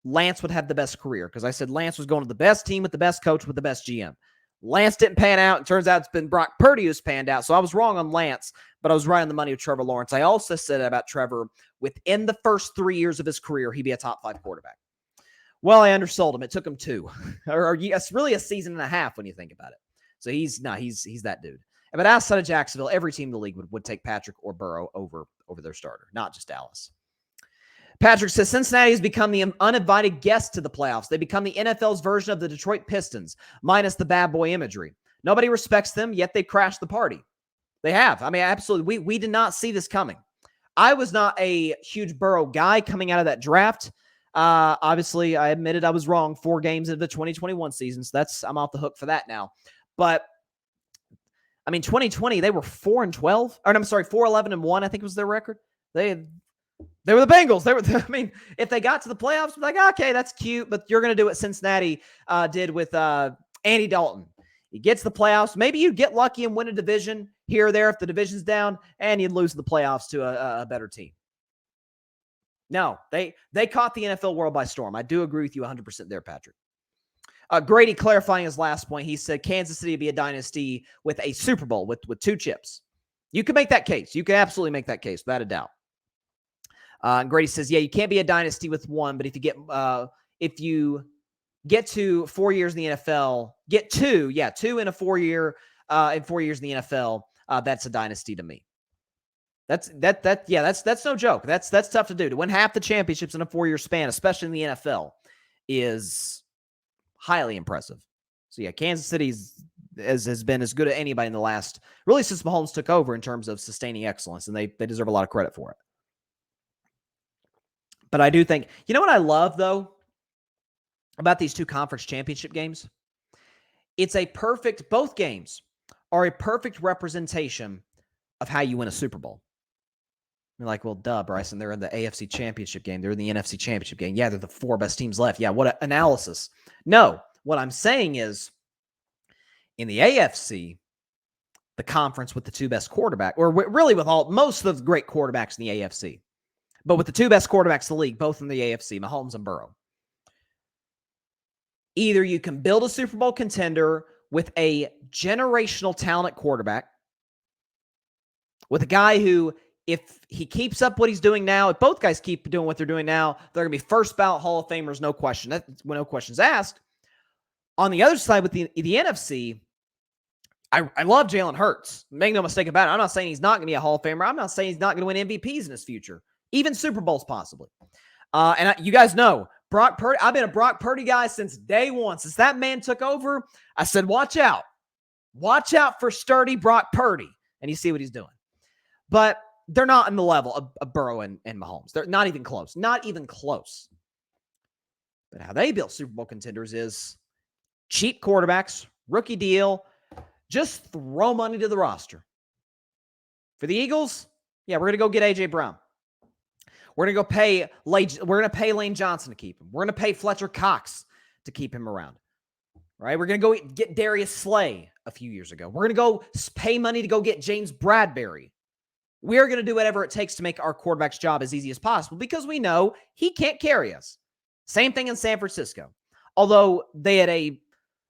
Lance would have the best career because I said Lance was going to the best team with the best coach with the best GM. Lance didn't pan out. It turns out it's been Brock Purdy who's panned out. So I was wrong on Lance, but I was right on the money with Trevor Lawrence. I also said about Trevor, within the first 3 years of his career, he'd be a top 5 quarterback. Well, I undersold him. It took him 2. or it's really a season and a half when you think about it. So he's that dude. But outside of Jacksonville, every team in the league would take Patrick or Burrow over their starter, not just Dallas. Patrick says Cincinnati has become the uninvited guest to the playoffs. They become the NFL's version of the Detroit Pistons, minus the bad boy imagery. Nobody respects them, yet they crashed the party. They have. I mean, absolutely. We did not see this coming. I was not a huge Burrow guy coming out of that draft. Obviously, I admitted I was wrong 4 games into the 2021 season, so I'm off the hook for that now. But I mean, 2020 they were 4-12, or I'm sorry, 4-11-1. I think was their record. They were the Bengals. I mean, if they got to the playoffs, like, okay, that's cute, but you're going to do what Cincinnati did with Andy Dalton. You get to the playoffs. Maybe you get lucky and win a division here or there if the division's down, and you'd lose the playoffs to a better team. No, they caught the NFL world by storm. I do agree with you 100% there, Patrick. Grady clarifying his last point. He said Kansas City would be a dynasty with a Super Bowl with 2 chips. You can make that case. You can absolutely make that case, without a doubt. And Grady says, yeah, you can't be a dynasty with 1, but if you get to 4 years in the NFL, get 2 in a 4 year in 4 years in the NFL, that's a dynasty to me. That's no joke. That's tough to do. To win half the championships in a 4 year span, especially in the NFL, is highly impressive. So yeah, Kansas City has been as good as anybody in the last, really since Mahomes took over in terms of sustaining excellence, and they deserve a lot of credit for it. But I do think, you know what I love though about these 2 conference championship games? Both games are a perfect representation of how you win a Super Bowl. You're like, well, duh, Bryson, they're in the AFC Championship game. They're in the NFC Championship game. Yeah, they're the 4 best teams left. Yeah, what an analysis. No, what I'm saying is in the AFC, the conference with the 2 best quarterbacks, or really with most of the great quarterbacks in the AFC, but with the 2 best quarterbacks in the league, both in the AFC, Mahomes and Burrow. Either you can build a Super Bowl contender with a generational talent quarterback, with a guy who, if he keeps up what he's doing now, if both guys keep doing what they're doing now, they're going to be first ballot Hall of Famers, no question. No questions asked. On the other side with the NFC, I love Jalen Hurts. Make no mistake about it. I'm not saying he's not going to be a Hall of Famer. I'm not saying he's not going to win MVPs in his future, even Super Bowls possibly. You guys know, Brock Purdy, I've been a Brock Purdy guy since day one. Since that man took over, I said, watch out. Watch out for sturdy Brock Purdy. And you see what he's doing. But they're not in the level of Burrow and Mahomes. They're not even close. Not even close. But how they built Super Bowl contenders is cheap quarterbacks, rookie deal, just throw money to the roster. For the Eagles, yeah, we're going to go get A.J. Brown. We're going to pay Lane Johnson to keep him. We're going to pay Fletcher Cox to keep him around. Right? We're going to go get Darius Slay a few years ago. We're going to go pay money to go get James Bradbury. We're going to do whatever it takes to make our quarterback's job as easy as possible because we know he can't carry us. Same thing in San Francisco. Although they had I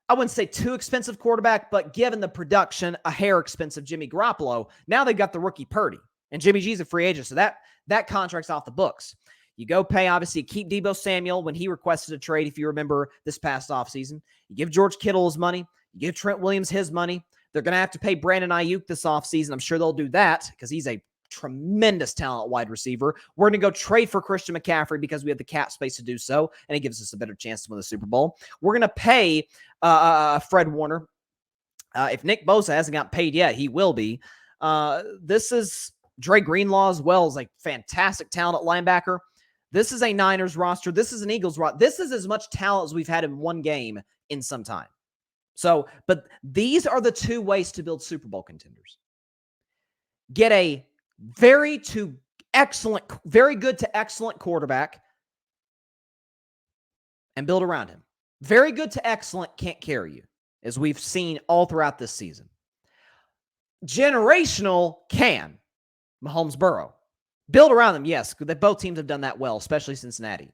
wouldn't say too expensive quarterback, but given the production, a hair expensive Jimmy Garoppolo, now they've got the rookie Purdy. And Jimmy G's a free agent, so that contract's off the books. You go pay, obviously, keep Deebo Samuel when he requested a trade, if you remember this past offseason. You give George Kittle his money. You give Trent Williams his money. They're going to have to pay Brandon Ayuk this offseason. I'm sure they'll do that because he's a tremendous talent wide receiver. We're going to go trade for Christian McCaffrey because we have the cap space to do so, and it gives us a better chance to win the Super Bowl. We're going to pay Fred Warner. If Nick Bosa hasn't got paid yet, he will be. This is Dre Greenlaw as well as a fantastic talent at linebacker. This is a Niners roster. This is an Eagles roster. This is as much talent as we've had in one game in some time. So, but these are the 2 ways to build Super Bowl contenders. Get a very good to excellent quarterback and build around him. Very good to excellent can't carry you, as we've seen all throughout this season. Generational can. Mahomes, Burrow. Build around them, yes. Both teams have done that well, especially Cincinnati.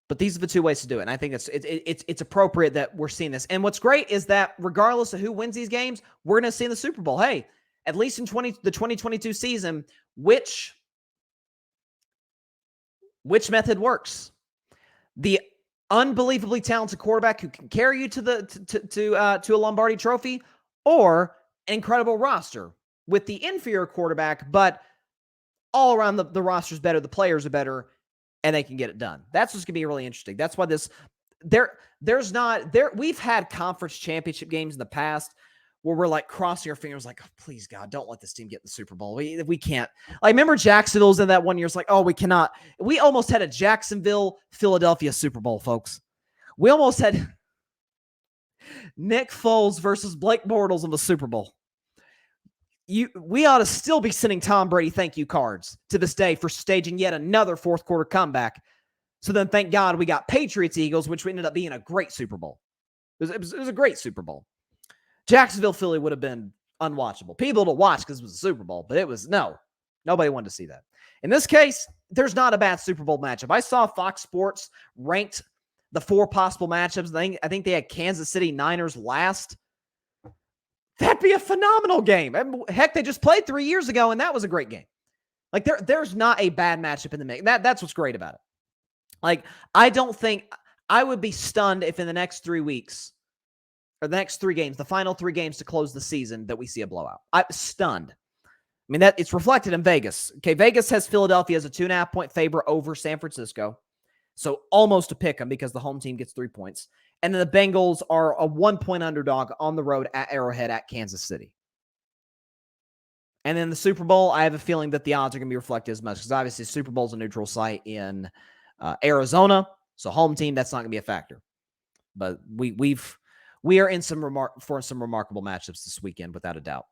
But these are the 2 ways to do it. And I think it's appropriate that we're seeing this. And what's great is that regardless of who wins these games, we're going to see in the Super Bowl, hey, at least in the 2022 season, which method works. The unbelievably talented quarterback who can carry you to a Lombardi trophy, or an incredible roster with the inferior quarterback, but all around the roster's better, the players are better, and they can get it done. That's what's going to be really interesting. That's why we've had conference championship games in the past where we're like crossing our fingers like, oh, please God, don't let this team get in the Super Bowl. We can't. Like, remember Jacksonville's in that one year? It's like, oh, we cannot. We almost had a Jacksonville-Philadelphia Super Bowl, folks. We almost had Nick Foles versus Blake Bortles in the Super Bowl. We ought to still be sending Tom Brady thank you cards to this day for staging yet another fourth quarter comeback. So then thank God we got Patriots-Eagles, which ended up being a great Super Bowl. It was a great Super Bowl. Jacksonville-Philly would have been unwatchable. People to watch because it was a Super Bowl, but nobody wanted to see that. In this case, there's not a bad Super Bowl matchup. I saw Fox Sports ranked the 4 possible matchups. I think they had Kansas City Niners last. That'd be a phenomenal game. Heck, they just played 3 years ago, and that was a great game. Like, there's not a bad matchup in the mix. That's what's great about it. Like, I don't think I would be stunned if in the next 3 weeks, or the next 3 games, the final 3 games to close the season, that we see a blowout. I'm stunned. I mean, that it's reflected in Vegas. Okay, Vegas has Philadelphia as a 2.5-point favorite over San Francisco. So almost a pick 'em because the home team gets 3 points. And then the Bengals are a 1-point underdog on the road at Arrowhead at Kansas City. And then the Super Bowl, I have a feeling that the odds are going to be reflected as much because obviously the Super Bowl is a neutral site in Arizona. So home team, that's not going to be a factor. But we are in some remarkable matchups this weekend, without a doubt.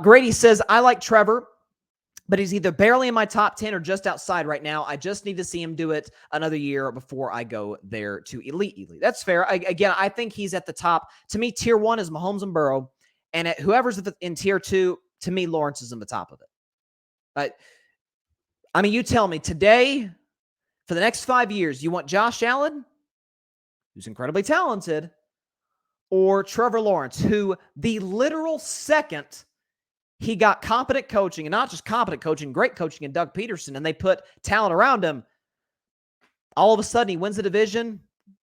Grady says, I like Trevor, but he's either barely in my top 10 or just outside right now. I just need to see him do it another year before I go there to elite. That's fair. I think he's at the top. To me, tier 1 is Mahomes and Burrow. And whoever's in tier 2, to me, Lawrence is in the top of it. I mean, you tell me today, for the next 5 years, you want Josh Allen, who's incredibly talented, or Trevor Lawrence, who the literal second he got competent coaching, and not just competent coaching, great coaching in Doug Peterson, and they put talent around him, all of a sudden he wins the division,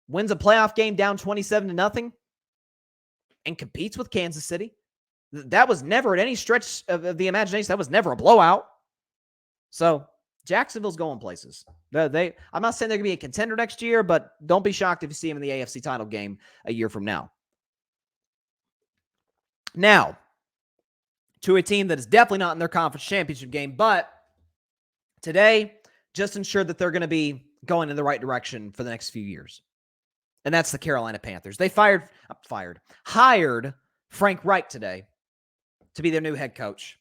wins a playoff game down 27-0, and competes with Kansas City. That was never at any stretch of the imagination. That was never a blowout. So Jacksonville's going places. I'm not saying they're going to be a contender next year, but don't be shocked if you see them in the AFC title game a year from now. Now, to a team that is definitely not in their conference championship game, but today just ensured that they're going to be going in the right direction for the next few years. And that's the Carolina Panthers. They hired Frank Reich today to be their new head coach.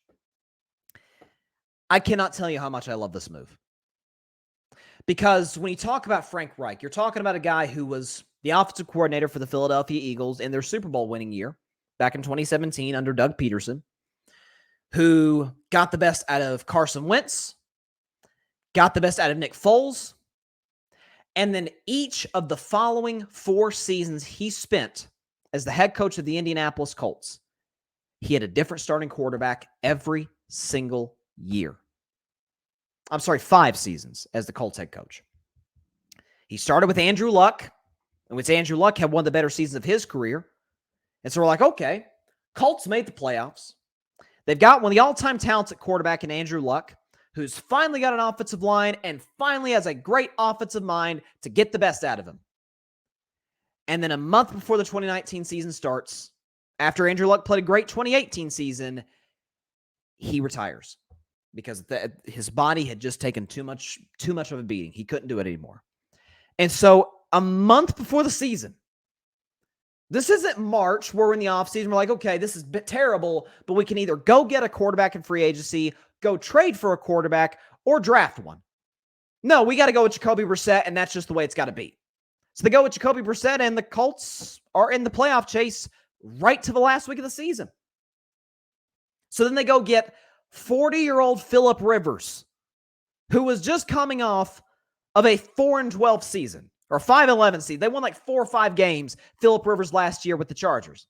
I cannot tell you how much I love this move. Because when you talk about Frank Reich, you're talking about a guy who was the offensive coordinator for the Philadelphia Eagles in their Super Bowl winning year back in 2017 under Doug Peterson, who got the best out of Carson Wentz, got the best out of Nick Foles, and then each of the following 4 seasons he spent as the head coach of the Indianapolis Colts, he had a different starting quarterback every single year. 5 seasons as the Colts head coach. He started with Andrew Luck, in which Andrew Luck had one of the better seasons of his career. And so we're like, okay, Colts made the playoffs. They've got one of the all-time talents at quarterback in Andrew Luck, who's finally got an offensive line and finally has a great offensive mind to get the best out of him. And then a month before the 2019 season starts, after Andrew Luck played a great 2018 season, he retires because his body had just taken too much of a beating. He couldn't do it anymore. And so a month before the season, this isn't March where we're in the offseason. We're like, okay, this is a bit terrible, but we can either go get a quarterback in free agency, go trade for a quarterback, or draft one. No, we got to go with Jacoby Brissett, and that's just the way it's got to be. So they go with Jacoby Brissett, and the Colts are in the playoff chase right to the last week of the season. So then they go get 40-year-old Phillip Rivers, who was just coming off of a 4-12 season. Or 5-11 seed. They won like 4 or 5 games, Phillip Rivers last year with the Chargers.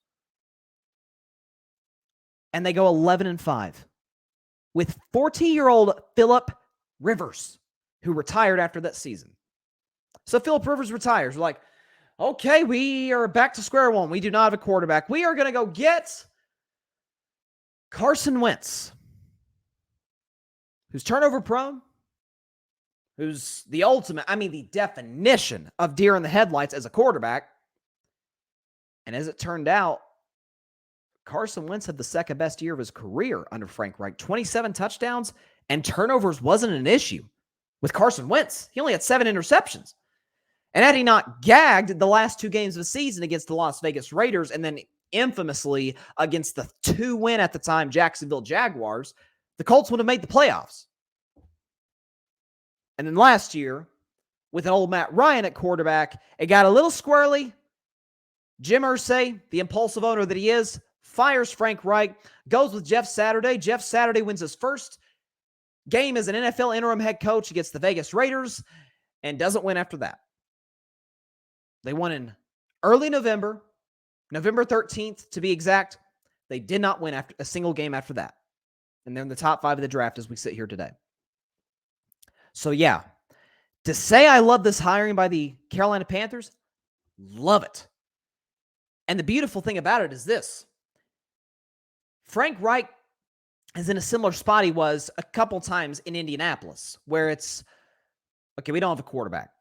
And they go 11-5 with 40-year-old Phillip Rivers, who retired after that season. So Phillip Rivers retires. We're like, okay, we are back to square one. We do not have a quarterback. We are going to go get Carson Wentz, who's turnover prone, who's the the definition of deer in the headlights as a quarterback. And as it turned out, Carson Wentz had the second best year of his career under Frank Reich. 27 touchdowns, and turnovers wasn't an issue with Carson Wentz. He only had 7 interceptions. And had he not gagged the last 2 games of the season against the Las Vegas Raiders and then infamously against the 2-win at the time Jacksonville Jaguars, the Colts would have made the playoffs. And then last year, with an old Matt Ryan at quarterback, it got a little squirrely. Jim Irsay, the impulsive owner that he is, fires Frank Reich, goes with Jeff Saturday. Jeff Saturday wins his first game as an NFL interim head coach against the Vegas Raiders and doesn't win after that. They won in early November 13th to be exact. They did not win after a single game after that. And they're in the top 5 of the draft as we sit here today. So yeah, to say I love this hiring by the Carolina Panthers, love it. And the beautiful thing about it is this. Frank Reich is in a similar spot he was a couple times in Indianapolis, where it's, okay, we don't have a quarterback.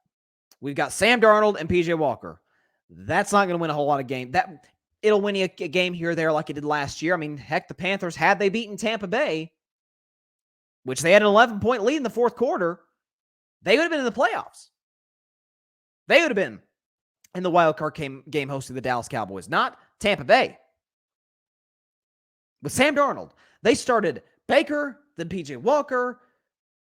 We've got Sam Darnold and PJ Walker. That's not going to win a whole lot of games. It'll win you a game here or there like it did last year. I mean, heck, the Panthers, had they beaten Tampa Bay, which they had an 11-point lead in the fourth quarter, they would have been in the playoffs. They would have been in the wild card game hosting the Dallas Cowboys, not Tampa Bay. With Sam Darnold, they started Baker, then PJ Walker,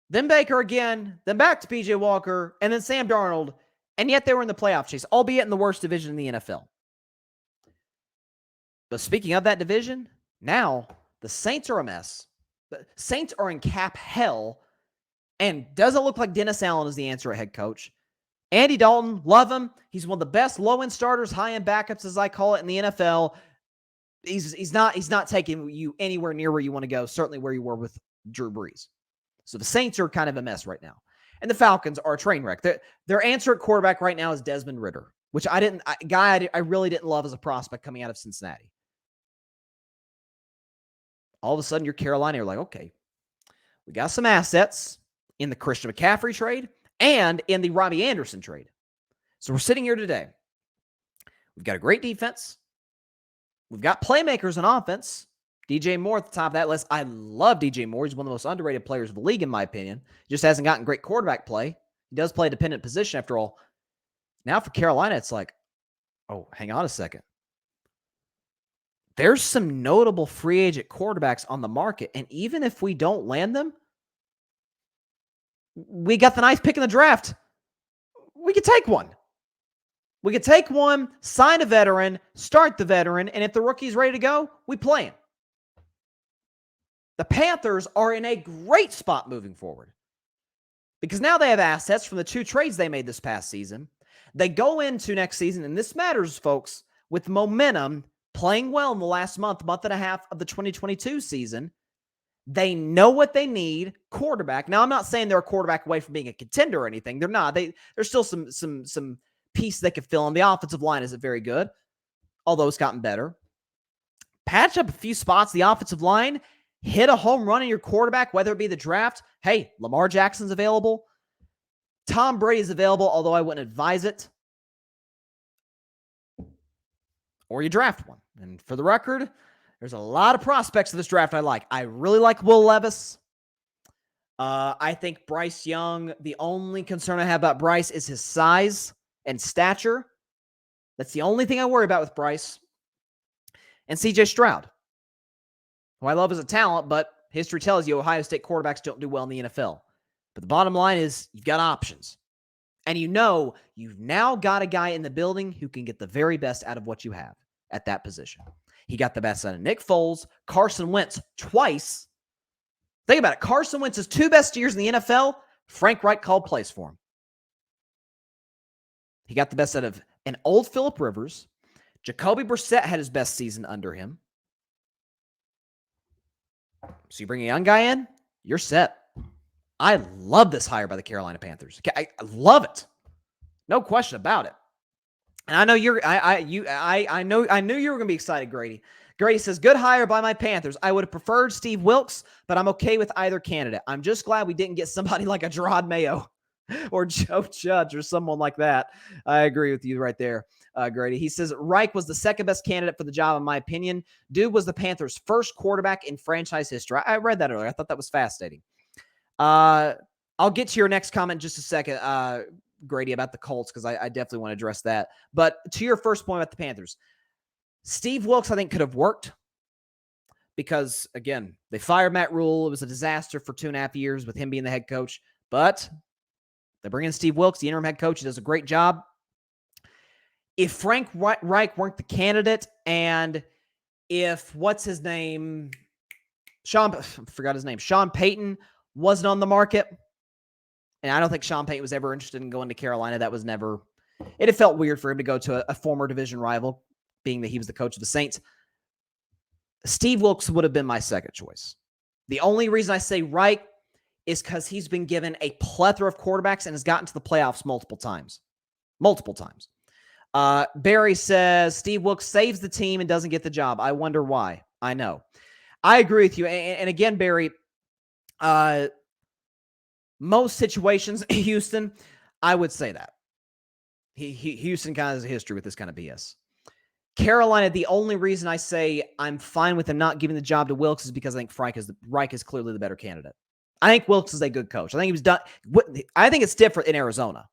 then Baker again, then back to PJ Walker, and then Sam Darnold, and yet they were in the playoff chase, albeit in the worst division in the NFL. But speaking of that division, now the Saints are a mess. The Saints are in cap hell, and doesn't look like Dennis Allen is the answer at head coach. Andy Dalton, love him. He's one of the best low-end starters, high-end backups, as I call it, in the NFL. He's not taking you anywhere near where you want to go, certainly where you were with Drew Brees. So the Saints are kind of a mess right now. And the Falcons are a train wreck. Their answer at quarterback right now is Desmond Ridder, which I really didn't love as a prospect coming out of Cincinnati. All of a sudden, you're Carolina. You're like, okay, we got some assets in the Christian McCaffrey trade and in the Robbie Anderson trade. So we're sitting here today. We've got a great defense. We've got playmakers on offense. DJ Moore at the top of that list. I love DJ Moore. He's one of the most underrated players of the league, in my opinion. Just hasn't gotten great quarterback play. He does play a dependent position after all. Now for Carolina, it's like, oh, hang on a second. There's some notable free agent quarterbacks on the market, and even if we don't land them, we got the ninth pick in the draft. We could take one. We could take one, sign a veteran, start the veteran, and if the rookie's ready to go, we play him. The Panthers are in a great spot moving forward because now they have assets from the 2 trades they made this past season. They go into next season, and this matters, folks, with momentum, playing well in the last month and a half of the 2022 season. They know what they need, quarterback. Now, I'm not saying they're a quarterback away from being a contender or anything. They're not. There's still some piece they could fill in. The offensive line isn't very good, although it's gotten better. Patch up a few spots. The offensive line, hit a home run in your quarterback, whether it be the draft. Hey, Lamar Jackson's available. Tom Brady's available, although I wouldn't advise it. Or you draft one. And for the record, there's a lot of prospects of this draft I like. I really like Will Levis. I think Bryce Young, the only concern I have about Bryce is his size and stature. That's the only thing I worry about with Bryce. And CJ Stroud, who I love as a talent, but history tells you Ohio State quarterbacks don't do well in the NFL. But the bottom line is you've got options. And you know you've now got a guy in the building who can get the very best out of what you have at that position. He got the best out of Nick Foles, Carson Wentz twice. Think about it. Carson Wentz's 2 best years in the NFL, Frank Reich called plays for him. He got the best out of an old Phillip Rivers. Jacoby Brissett had his best season under him. So you bring a young guy in, you're set. I love this hire by the Carolina Panthers. I love it. No question about it. And I know I knew you were going to be excited, Grady, Grady says, good hire by my Panthers. I would have preferred Steve Wilkes, but I'm okay with either candidate. I'm just glad we didn't get somebody like a Gerard Mayo or Joe Judge or someone like that. I agree with you right there, Grady. He says, Reich was the second best candidate for the job, in my opinion. Dude was the Panthers' first quarterback in franchise history. I read that earlier. I thought that was fascinating. I'll get to your next comment in just a second, Grady, about the Colts, because I definitely want to address that. But to your first point about the Panthers, Steve Wilkes, I think, could have worked because, again, they fired Matt Rule. It was a disaster for 2.5 years with him being the head coach. But they bring in Steve Wilkes, the interim head coach. He does a great job. If Frank Reich weren't the candidate, and if, what's his name? I forgot his name. Sean Payton wasn't on the market. And I don't think Sean Payton was ever interested in going to Carolina. That was never, it had felt weird for him to go to a former division rival, being that he was the coach of the Saints. Steve Wilkes would have been my second choice. The only reason I say Reich is because he's been given a plethora of quarterbacks and has gotten to the playoffs multiple times. Barry says, Steve Wilkes saves the team and doesn't get the job. I wonder why. I know. I agree with you. And again, Barry, most situations, Houston, I would say that. Houston kind of has a history with this kind of BS. Carolina, the only reason I say I'm fine with him not giving the job to Wilkes is because I think Reich is clearly the better candidate. I think Wilkes is a good coach. I think he was done. I think it's different in Arizona.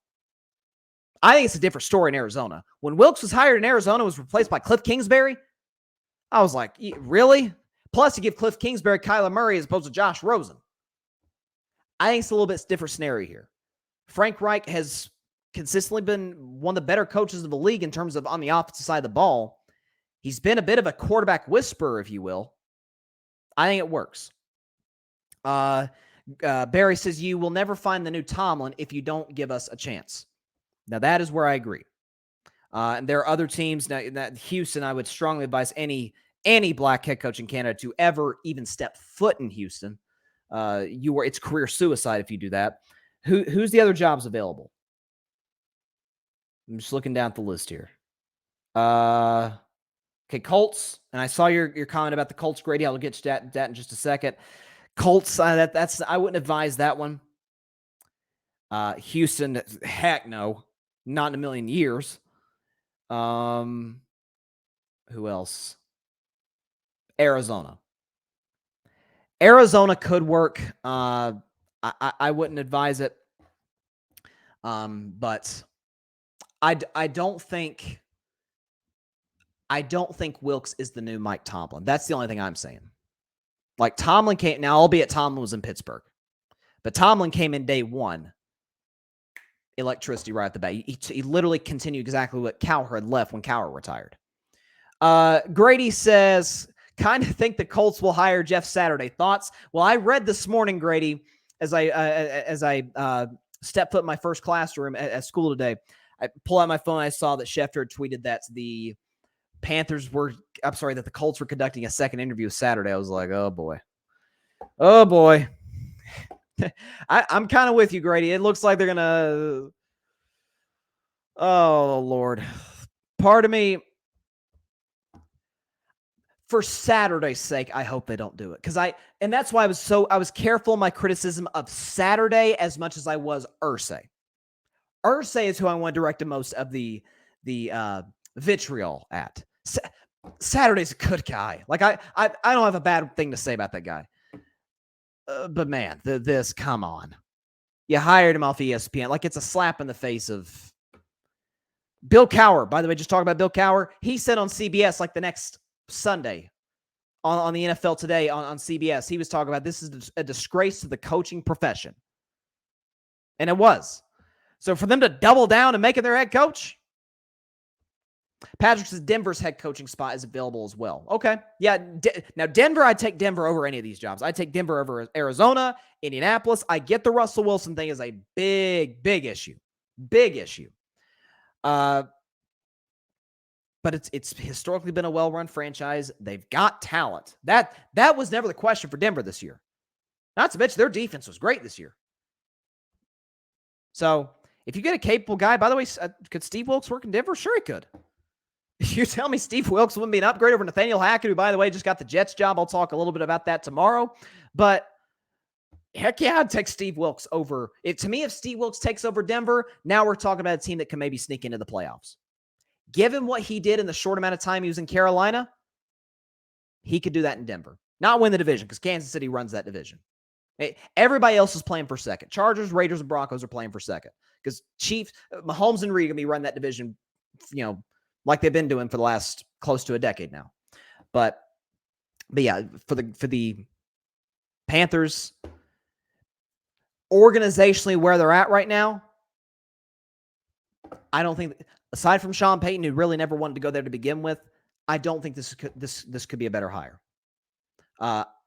I think it's a different story in Arizona. When Wilkes was hired in Arizona, was replaced by Cliff Kingsbury, I was like, really? Plus, you give Cliff Kingsbury Kyler Murray as opposed to Josh Rosen. I think it's a little bit different scenario here. Frank Reich has consistently been one of the better coaches of the league in terms of on the offensive side of the ball. He's been a bit of a quarterback whisperer, if you will. I think it works. Barry says, you will never find the new Tomlin if you don't give us a chance. Now, that is where I agree. And there are other teams. Now, Houston, I would strongly advise any black head coach in Canada to ever even step foot in Houston. It's career suicide if you do that. Who's the other jobs available? I'm just looking down at the list here. Okay, Colts. And I saw your comment about the Colts, Grady. I'll get to that in just a second. Colts, that's I wouldn't advise that one. Houston, heck no. Not in a million years. Who else? Arizona. Arizona could work. I wouldn't advise it. But I don't think Wilkes is the new Mike Tomlin. That's the only thing I'm saying. Like Tomlin came now, albeit Tomlin was in Pittsburgh, but Tomlin came in day one. Electricity right at the bat. He literally continued exactly what Cowher had left when Cowher retired. Grady says, kind of think the Colts will hire Jeff Saturday. Thoughts? Well, I read this morning, Grady, as I stepped foot in my first classroom at school today. I pull out my phone. I saw that Schefter had tweeted that the Colts were conducting a second interview Saturday. I was like, oh boy. I'm kind of with you, Grady. It looks like they're going to, oh Lord. Part of me, for Saturday's sake, I hope they don't do it. And that's why I was careful in my criticism of Saturday as much as I was Irsay. Irsay is who I want to direct the most of the vitriol at. Saturday's a good guy. Like I don't have a bad thing to say about that guy. But man, come on. You hired him off ESPN. Like it's a slap in the face of Bill Cowher. By the way, just talking about Bill Cowher. He said on CBS like the next Sunday on the NFL Today on CBS, he was talking about this is a disgrace to the coaching profession. And it was. So for them to double down and make it their head coach, Patrick says Denver's head coaching spot is available as well. Okay. Yeah. Now, Denver, I'd take Denver over any of these jobs. I'd take Denver over Arizona, Indianapolis. I get the Russell Wilson thing is a big issue. Big issue. But it's historically been a well-run franchise. They've got talent. That was never the question for Denver this year. Not to mention their defense was great this year. So if you get a capable guy, by the way, could Steve Wilkes work in Denver? Sure he could. You tell me Steve Wilkes wouldn't be an upgrade over Nathaniel Hackett, who, by the way, just got the Jets job. I'll talk a little bit about that tomorrow. But heck yeah, I'd take Steve Wilkes over. To me, if Steve Wilkes takes over Denver, now we're talking about a team that can maybe sneak into the playoffs. Given what he did in the short amount of time he was in Carolina, he could do that in Denver. Not win the division, because Kansas City runs that division. Everybody else is playing for second. Chargers, Raiders, and Broncos are playing for second. Because Chiefs, Mahomes and Reed are going to be running that division, like they've been doing for the last close to a decade now. But yeah, for the Panthers, organizationally where they're at right now, I don't think, aside from Sean Payton, who really never wanted to go there to begin with, I don't think this could be a better hire.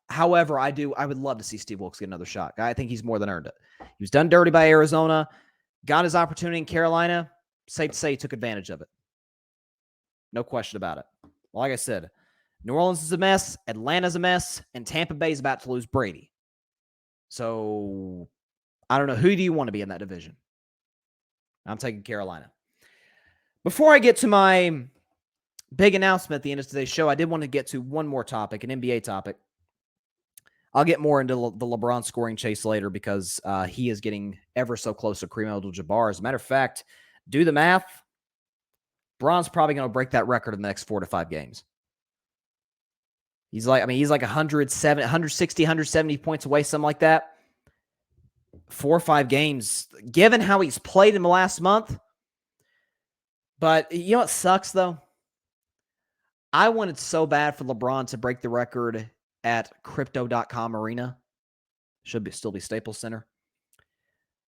However, I would love to see Steve Wilkes get another shot. I think he's more than earned it. He was done dirty by Arizona, got his opportunity in Carolina. Safe to say he took advantage of it. No question about it. Like I said, New Orleans is a mess, Atlanta's a mess, and Tampa Bay is about to lose Brady. So I don't know. Who do you want to be in that division? I'm taking Carolina. Before I get to my big announcement at the end of today's show, I did want to get to one more topic, an NBA topic. I'll get more into the LeBron scoring chase later, because he is getting ever so close to Kareem Abdul-Jabbar. As a matter of fact, do the math. Bron's probably going to break that record in the next 4 to 5 games. He's like 160, 170 points away, something like that. 4 or 5 games, given how he's played in the last month. But you know what sucks, though? I wanted so bad for LeBron to break the record at Crypto.com Arena. Should still be Staples Center.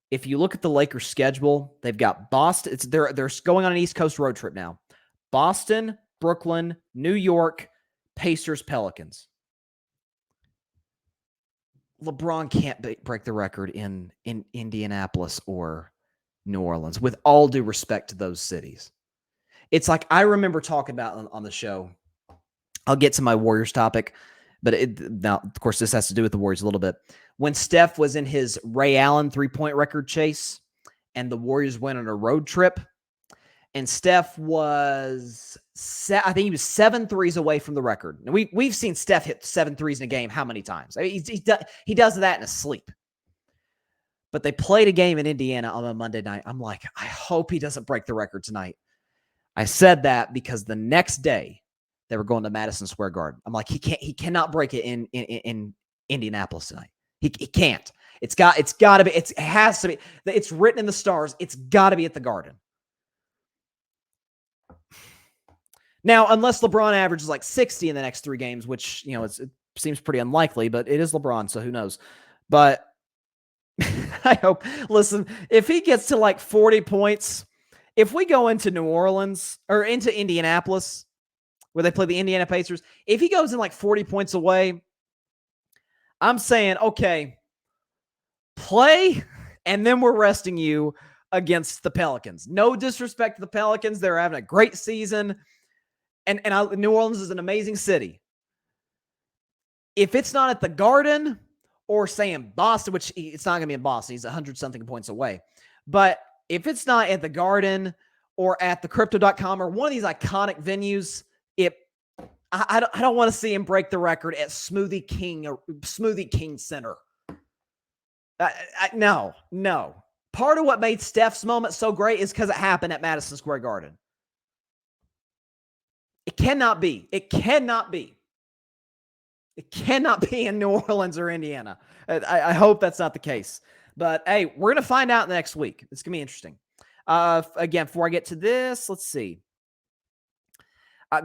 If you look at the Lakers' schedule, they've got Boston. They're going on an East Coast road trip now. Boston, Brooklyn, New York, Pacers, Pelicans. LeBron can't break the record in Indianapolis or New Orleans, with all due respect to those cities. It's like, I remember talking about on the show. I'll get to my Warriors topic, but now, of course, this has to do with the Warriors a little bit. When Steph was in his Ray Allen three-point record chase and the Warriors went on a road trip, and Steph was, I think he was 7 threes away from the record. Now, we've seen Steph hit 7 threes in a game how many times? I mean, he does that in his sleep. But they played a game in Indiana on a Monday night. I'm like, I hope he doesn't break the record tonight. I said that because the next day they were going to Madison Square Garden. I'm like, he cannot break it in Indianapolis tonight. He can't. It has to be. It's written in the stars. It's got to be at the Garden. Now, unless LeBron averages like 60 in the next 3 games, which, it seems pretty unlikely, but it is LeBron, so who knows? But I hope, listen, if he gets to like 40 points, if we go into New Orleans or into Indianapolis, where they play the Indiana Pacers, if he goes in like 40 points away, I'm saying, okay, play, and then we're resting you against the Pelicans. No disrespect to the Pelicans. They're having a great season. And New Orleans is an amazing city. If it's not at the Garden, or say in Boston, which it's not going to be in Boston, he's 100-something points away. But if it's not at the Garden or at the Crypto.com or one of these iconic venues, I don't want to see him break the record at Smoothie King Center. No. Part of what made Steph's moment so great is because it happened at Madison Square Garden. It cannot be. It cannot be in New Orleans or Indiana. I hope that's not the case. But, hey, we're going to find out next week. It's going to be interesting. Again, before I get to this, let's see.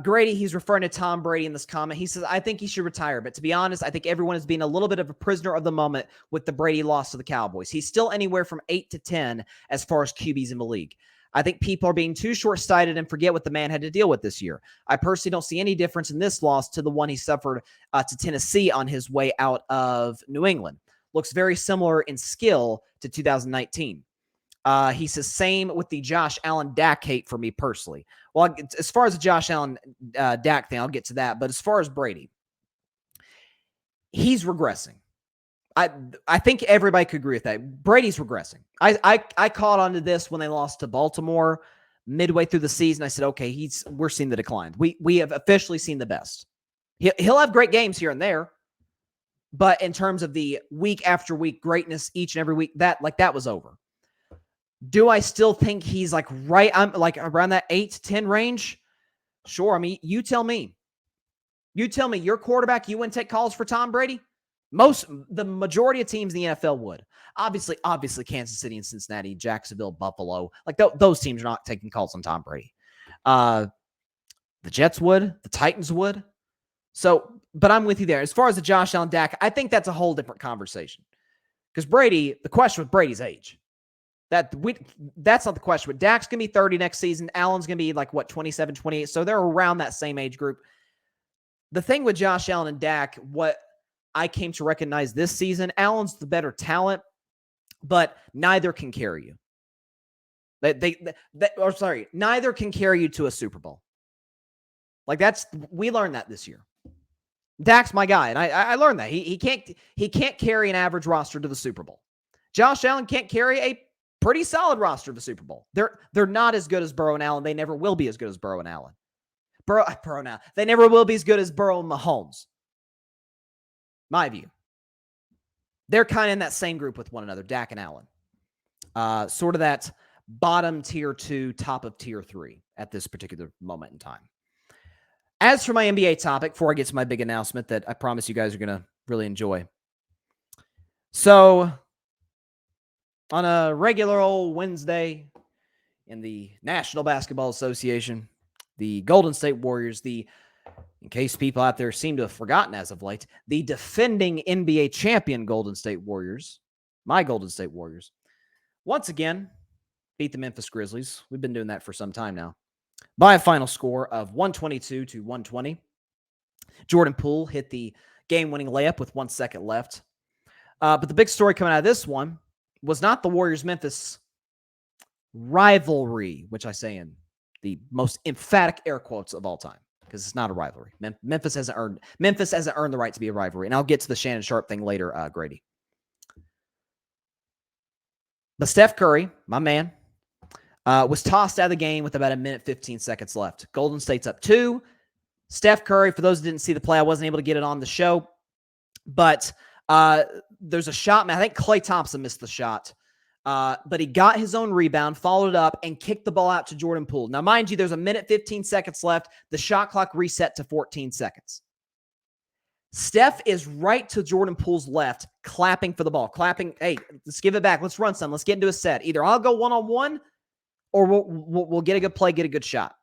Grady, he's referring to Tom Brady in this comment. He says, I think he should retire. But to be honest, I think everyone is being a little bit of a prisoner of the moment with the Brady loss to the Cowboys. He's still anywhere from 8 to 10 as far as QBs in the league. I think people are being too short-sighted and forget what the man had to deal with this year. I personally don't see any difference in this loss to the one he suffered to Tennessee on his way out of New England. Looks very similar in skill to 2019. He says, same with the Josh Allen Dak hate for me personally. Well, as far as the Josh Allen Dak thing, I'll get to that. But as far as Brady, he's regressing. I think everybody could agree with that. Brady's regressing. I caught on to this when they lost to Baltimore, midway through the season, I said, okay, we're seeing the decline. We have officially seen the best. He'll have great games here and there, but in terms of the week after week greatness each and every week, that was over. Do I still think he's I'm like around that 8 to 10 range? Sure. I mean, you tell me. You tell me your quarterback, you wouldn't take calls for Tom Brady? The majority of teams in the NFL would. Obviously, Kansas City and Cincinnati, Jacksonville, Buffalo, those teams are not taking calls on Tom Brady. The Jets would, the Titans would. So, but I'm with you there. As far as the Josh Allen Dak, I think that's a whole different conversation. Because Brady, the question with Brady's age. That's not the question. But Dak's going to be 30 next season. Allen's going to be 27, 28. So they're around that same age group. The thing with Josh Allen and Dak, what I came to recognize this season, Allen's the better talent, but neither can carry you. Neither can carry you to a Super Bowl. We learned that this year. Dak's my guy, and I learned that. He can't carry an average roster to the Super Bowl. Josh Allen can't carry a pretty solid roster to the Super Bowl. They're not as good as Burrow and Allen. They never will be as good as Burrow and Allen. Burrow now. They never will be as good as Burrow and Mahomes. My view. They're kind of in that same group with one another, Dak and Allen. Sort of that bottom tier 2, top of tier 3 at this particular moment in time. As for my NBA topic, before I get to my big announcement that I promise you guys are going to really enjoy. So, on a regular old Wednesday in the National Basketball Association, the Golden State Warriors, in case people out there seem to have forgotten as of late, the defending NBA champion Golden State Warriors, my Golden State Warriors, once again beat the Memphis Grizzlies. We've been doing that for some time now, by a final score of 122 to 120. Jordan Poole hit the game-winning layup with 1 second left. But the big story coming out of this one was not the Warriors-Memphis rivalry, which I say in the most emphatic air quotes of all time, because it's not a rivalry. Memphis hasn't earned the right to be a rivalry. And I'll get to the Shannon Sharpe thing later, Grady. But Steph Curry, my man, was tossed out of the game with about 1:15 seconds left. Golden State's up 2. Steph Curry, for those who didn't see the play, I wasn't able to get it on the show, but there's a shot. I think Klay Thompson missed the shot. But he got his own rebound, followed it up, and kicked the ball out to Jordan Poole. Now, mind you, there's 1:15 seconds left. The shot clock reset to 14 seconds. Steph is right to Jordan Poole's left, clapping for the ball. Clapping, hey, let's give it back. Let's run some. Let's get into a set. Either I'll go one-on-one, or we'll get a good play, get a good shot,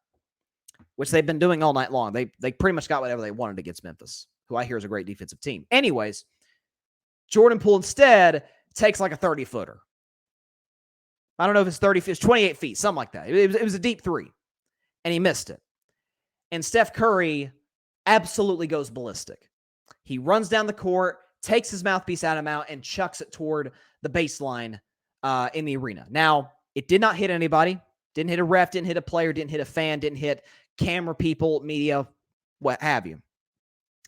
which they've been doing all night long. They pretty much got whatever they wanted against Memphis, who I hear is a great defensive team. Anyways, Jordan Poole instead takes a 30-footer. I don't know if it's 30 feet, it's 28 feet, something like that. It was a deep 3, and he missed it. And Steph Curry absolutely goes ballistic. He runs down the court, takes his mouthpiece out of mouth, and chucks it toward the baseline in the arena. Now, it did not hit anybody. Didn't hit a ref, didn't hit a player, didn't hit a fan, didn't hit camera people, media, what have you.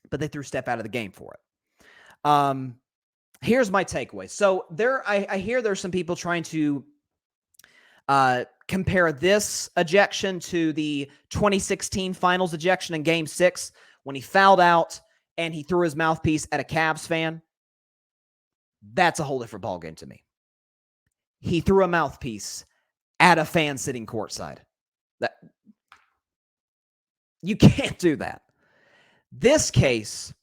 But they threw Steph out of the game for it. Here's my takeaway. So I hear there's some people trying to compare this ejection to the 2016 finals ejection in Game 6 when he fouled out and he threw his mouthpiece at a Cavs fan. That's a whole different ballgame to me. He threw a mouthpiece at a fan sitting courtside. You can't do that. This case,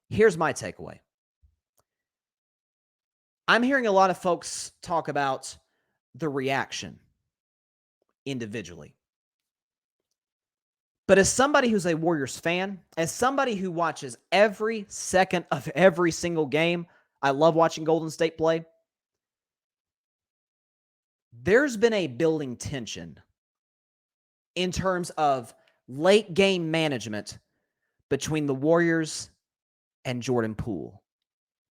here's my takeaway. I'm hearing a lot of folks talk about the reaction individually. But as somebody who's a Warriors fan, as somebody who watches every second of every single game, I love watching Golden State play. There's been a building tension in terms of late game management between the Warriors and Jordan Poole.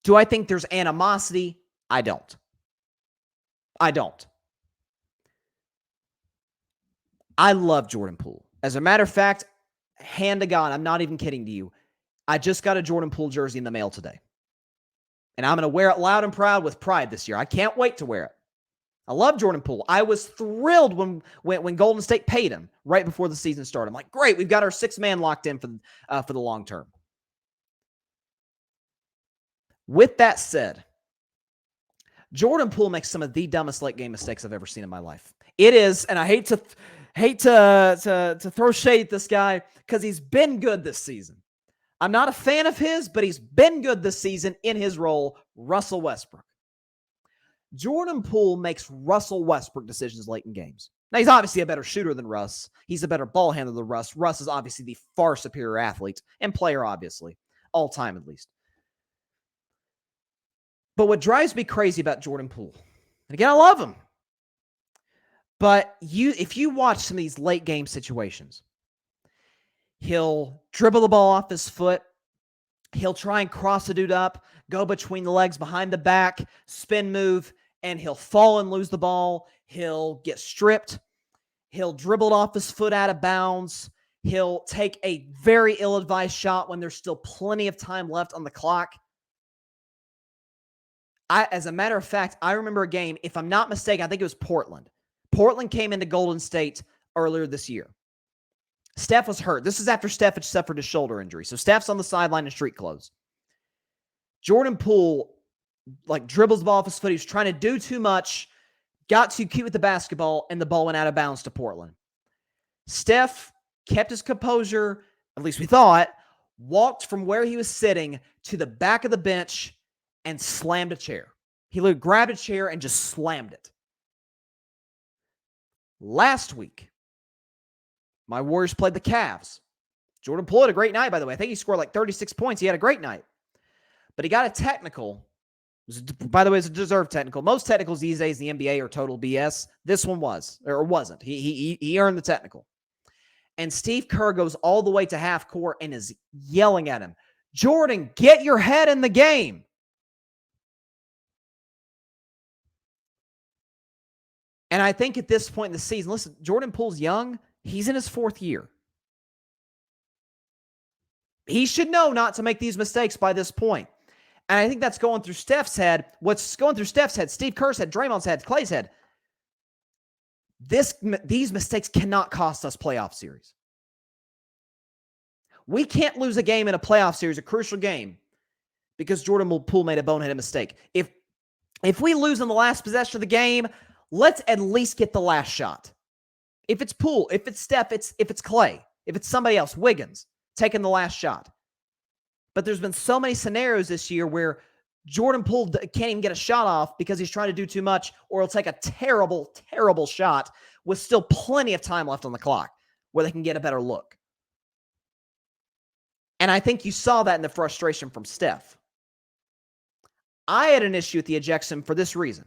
Do I think there's animosity? I don't. I love Jordan Poole. As a matter of fact, hand to God, I'm not even kidding to you. I just got a Jordan Poole jersey in the mail today. And I'm going to wear it loud and proud with pride this year. I can't wait to wear it. I love Jordan Poole. I was thrilled when Golden State paid him right before the season started. I'm like, great, we've got our 6-man locked in for the long term. With that said, Jordan Poole makes some of the dumbest late game mistakes I've ever seen in my life. It is, and I hate to throw shade at this guy because he's been good this season. I'm not a fan of his, but he's been good this season in his role, Russell Westbrook. Jordan Poole makes Russell Westbrook decisions late in games. Now, he's obviously a better shooter than Russ. He's a better ball handler than Russ. Russ is obviously the far superior athlete and player, obviously, all time at least. But what drives me crazy about Jordan Poole, and again, I love him, but if you watch some of these late game situations, he'll dribble the ball off his foot. He'll try and cross a dude up, go between the legs, behind the back, spin move, and he'll fall and lose the ball. He'll get stripped. He'll dribble it off his foot out of bounds. He'll take a very ill-advised shot when there's still plenty of time left on the clock. As a matter of fact, I remember a game, if I'm not mistaken, I think it was Portland. Portland came into Golden State earlier this year. Steph was hurt. This is after Steph had suffered a shoulder injury. So Steph's on the sideline in street clothes. Jordan Poole dribbles the ball off his foot. He was trying to do too much, got too cute with the basketball, and the ball went out of bounds to Portland. Steph kept his composure, at least we thought, walked from where he was sitting to the back of the bench and slammed a chair. He literally grabbed a chair and just slammed it. Last week, my Warriors played the Cavs. Jordan Poole had a great night, by the way. I think he scored 36 points. He had a great night. But he got a technical. By the way, it's a deserved technical. Most technicals these days in the NBA are total BS. This one was, or wasn't. He earned the technical. And Steve Kerr goes all the way to half court and is yelling at him, "Jordan, get your head in the game." And I think at this point in the season, listen, Jordan Poole's young. He's in his 4th year. He should know not to make these mistakes by this point. And I think that's going through Steph's head. What's going through Steph's head, Steve Kerr's head, Draymond's head, Klay's head. These mistakes cannot cost us playoff series. We can't lose a game in a playoff series, a crucial game, because Jordan Poole made a boneheaded mistake. If we lose in the last possession of the game, let's at least get the last shot. If it's Poole, if it's Steph, if it's Klay, if it's somebody else, Wiggins, taking the last shot. But there's been so many scenarios this year where Jordan Poole can't even get a shot off because he's trying to do too much, or he'll take a terrible, terrible shot with still plenty of time left on the clock where they can get a better look. And I think you saw that in the frustration from Steph. I had an issue with the ejection for this reason.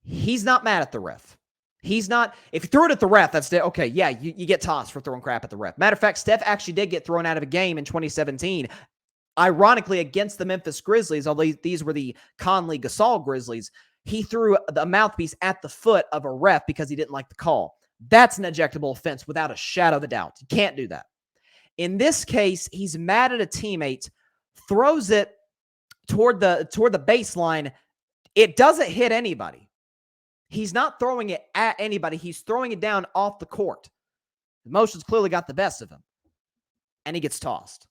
He's not mad at the ref. He's not, if you threw it at the ref, that's okay, yeah, you get tossed for throwing crap at the ref. Matter of fact, Steph actually did get thrown out of a game in 2017, ironically against the Memphis Grizzlies, although these were the Conley-Gasol Grizzlies. He threw a mouthpiece at the foot of a ref because he didn't like the call. That's an ejectable offense without a shadow of a doubt. You can't do that. In this case, he's mad at a teammate, throws it toward the baseline. It doesn't hit anybody. He's not throwing it at anybody. He's throwing it down off the court. Emotions clearly got the best of him. And he gets tossed.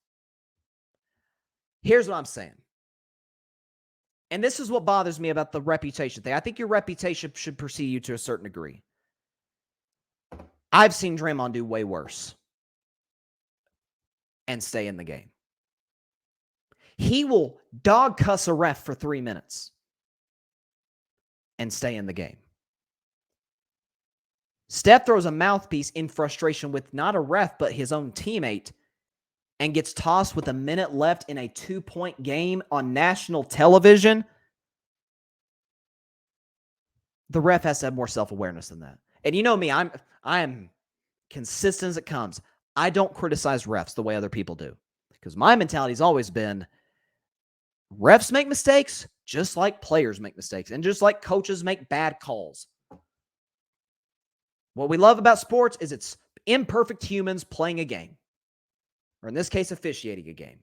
Here's what I'm saying. And this is what bothers me about the reputation thing. I think your reputation should precede you to a certain degree. I've seen Draymond do way worse and stay in the game. He will dog cuss a ref for 3 minutes and stay in the game. Steph throws a mouthpiece in frustration with not a ref, but his own teammate, and gets tossed with a minute left in a 2-point game on national television. The ref has to have more self-awareness than that. And you know me, I'm consistent as it comes. I don't criticize refs the way other people do, because my mentality has always been refs make mistakes just like players make mistakes, and just like coaches make bad calls. What we love about sports is it's imperfect humans playing a game, or in this case, officiating a game.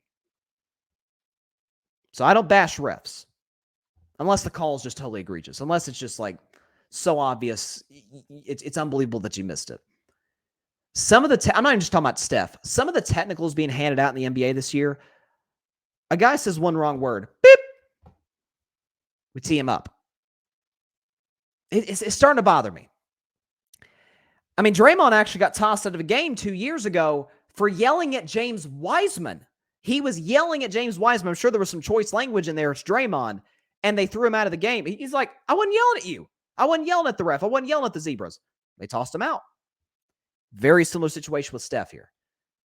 So I don't bash refs unless the call is just totally egregious, unless it's just like So obvious. It's unbelievable that you missed it. Some of the, I'm not even just talking about Steph. Some of the technicals being handed out in the NBA this year, a guy says one wrong word, beep, we tee him up. It's starting to bother me. I mean, Draymond actually got tossed out of a game 2 years ago for yelling at James Wiseman. He was yelling at James Wiseman. I'm sure there was some choice language in there. It's Draymond. And they threw him out of the game. He's like, I wasn't yelling at you. I wasn't yelling at the ref. I wasn't yelling at the Zebras. They tossed him out. Very similar situation with Steph here.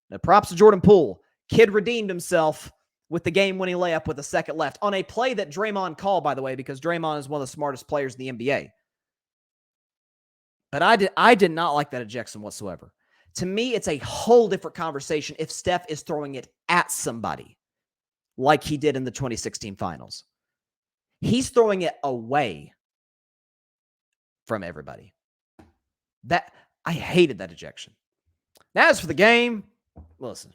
Now, props to Jordan Poole. Kid redeemed himself with the game-winning layup with a second left on a play that Draymond called, by the way, because Draymond is one of the smartest players in the NBA. But I did not like that ejection whatsoever. To me, it's a whole different conversation if Steph is throwing it at somebody like he did in the 2016 finals. He's throwing it away from everybody. That I hated that ejection. Now, as for the game, listen.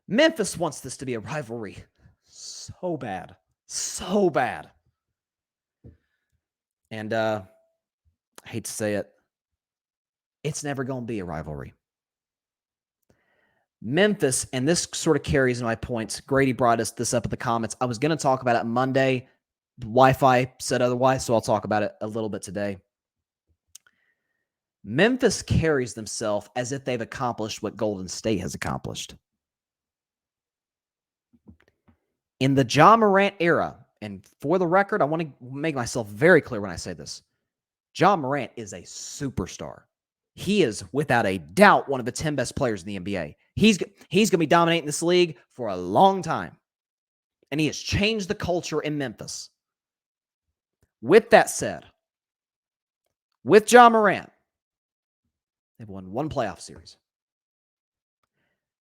Memphis wants this to be a rivalry so bad. So bad. And I hate to say it, it's never going to be a rivalry. Memphis, and this sort of carries my points. Grady brought this up in the comments. I was going to talk about it Monday. Wi-Fi said otherwise, so I'll talk about it a little bit today. Memphis carries themselves as if they've accomplished what Golden State has accomplished. In the Ja Morant era, and for the record, I want to make myself very clear when I say this, Ja Morant is a superstar. He is, without a doubt, one of the 10 best players in the NBA. He's going to be dominating this league for a long time. And he has changed the culture in Memphis. With that said, with Ja Morant, they've won one playoff series.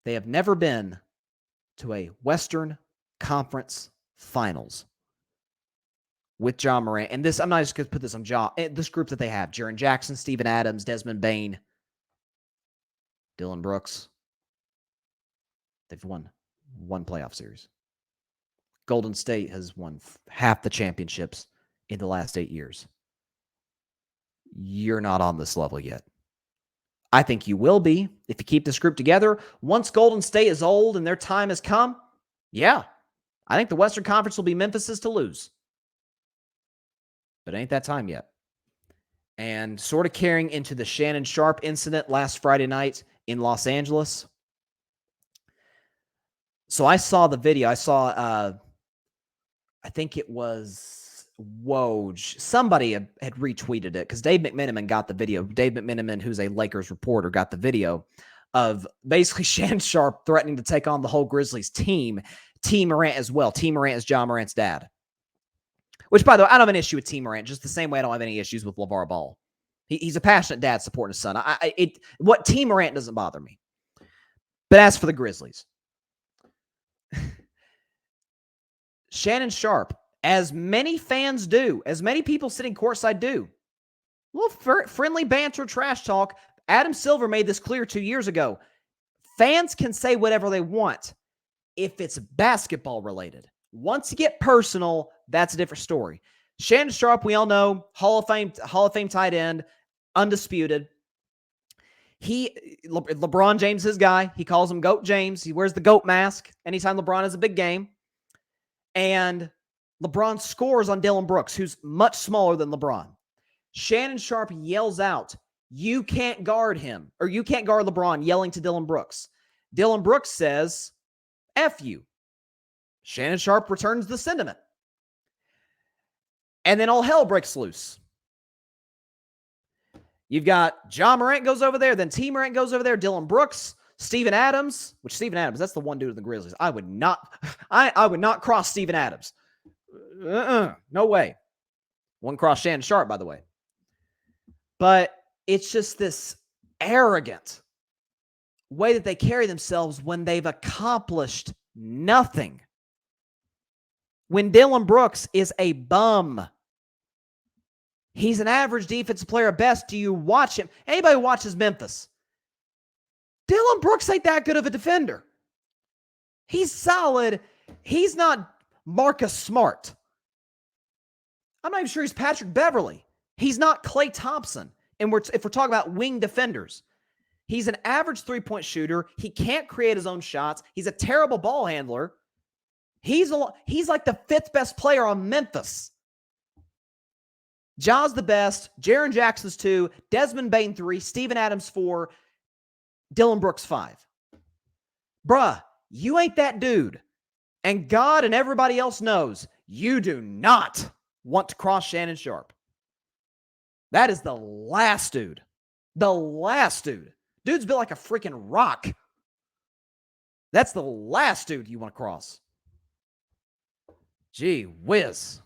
They have never been to a Western Conference Finals with Ja Morant. And this, I'm not just going to put this on Ja. This group that they have, Jaren Jackson, Steven Adams, Desmond Bane, Dylan Brooks. They've won one playoff series. Golden State has won half the championships in the last 8 years. You're not on this level yet. I think you will be if you keep this group together. Once Golden State is old and their time has come, yeah, I think the Western Conference will be Memphis's to lose. But it ain't that time yet. And sort of carrying into the Shannon Sharpe incident last Friday night in Los Angeles. So I saw the video. I saw, I think it was Woj. Somebody had retweeted it because Dave McMenamin got the video. Dave McMenamin, who's a Lakers reporter, got the video of basically Shannon Sharpe threatening to take on the whole Grizzlies team. T. Morant as well. T. Morant is Ja Morant's dad. Which, by the way, I don't have an issue with T. Morant, just the same way I don't have any issues with LeVar Ball. He's a passionate dad supporting his son. What T. Morant doesn't bother me. But as for the Grizzlies, Shannon Sharpe, as many fans do, as many people sitting courtside do, a little friendly banter, trash talk. Adam Silver made this clear 2 years ago. Fans can say whatever they want if it's basketball related. Once you get personal, that's a different story. Shannon Sharpe, we all know, Hall of Fame tight end, undisputed. LeBron James, his guy. He calls him Goat James. He wears the goat mask anytime LeBron has a big game. And LeBron scores on Dylan Brooks, who's much smaller than LeBron. Shannon Sharpe yells out, "You can't guard him," or "You can't guard LeBron," yelling to Dylan Brooks. Dylan Brooks says, "F you." Shannon Sharpe returns the sentiment. And then all hell breaks loose. You've got Ja Morant goes over there, then T. Morant goes over there, Dylan Brooks, Steven Adams, which Steven Adams, that's the one dude in the Grizzlies. I would not cross Steven Adams. No way. One cross Shannon Sharpe, by the way. But it's just this arrogant way that they carry themselves when they've accomplished nothing. When Dylan Brooks is a bum. He's an average defensive player at best. Do you watch him? Anybody who watches Memphis? Dylan Brooks ain't that good of a defender. He's solid. He's not Marcus Smart. I'm not even sure he's Patrick Beverley. He's not Klay Thompson. And if we're talking about wing defenders, he's an average three-point shooter. He can't create his own shots. He's a terrible ball handler. He's like the fifth best player on Memphis. Ja's the best. Jaren Jackson's 2. Desmond Bane 3. Steven Adams 4. Dylan Brooks 5. Bruh, you ain't that dude. And God and everybody else knows you do not want to cross Shannon Sharpe. That is the last dude. The last dude. Dude's built like a freaking rock. That's the last dude you want to cross. Gee whiz.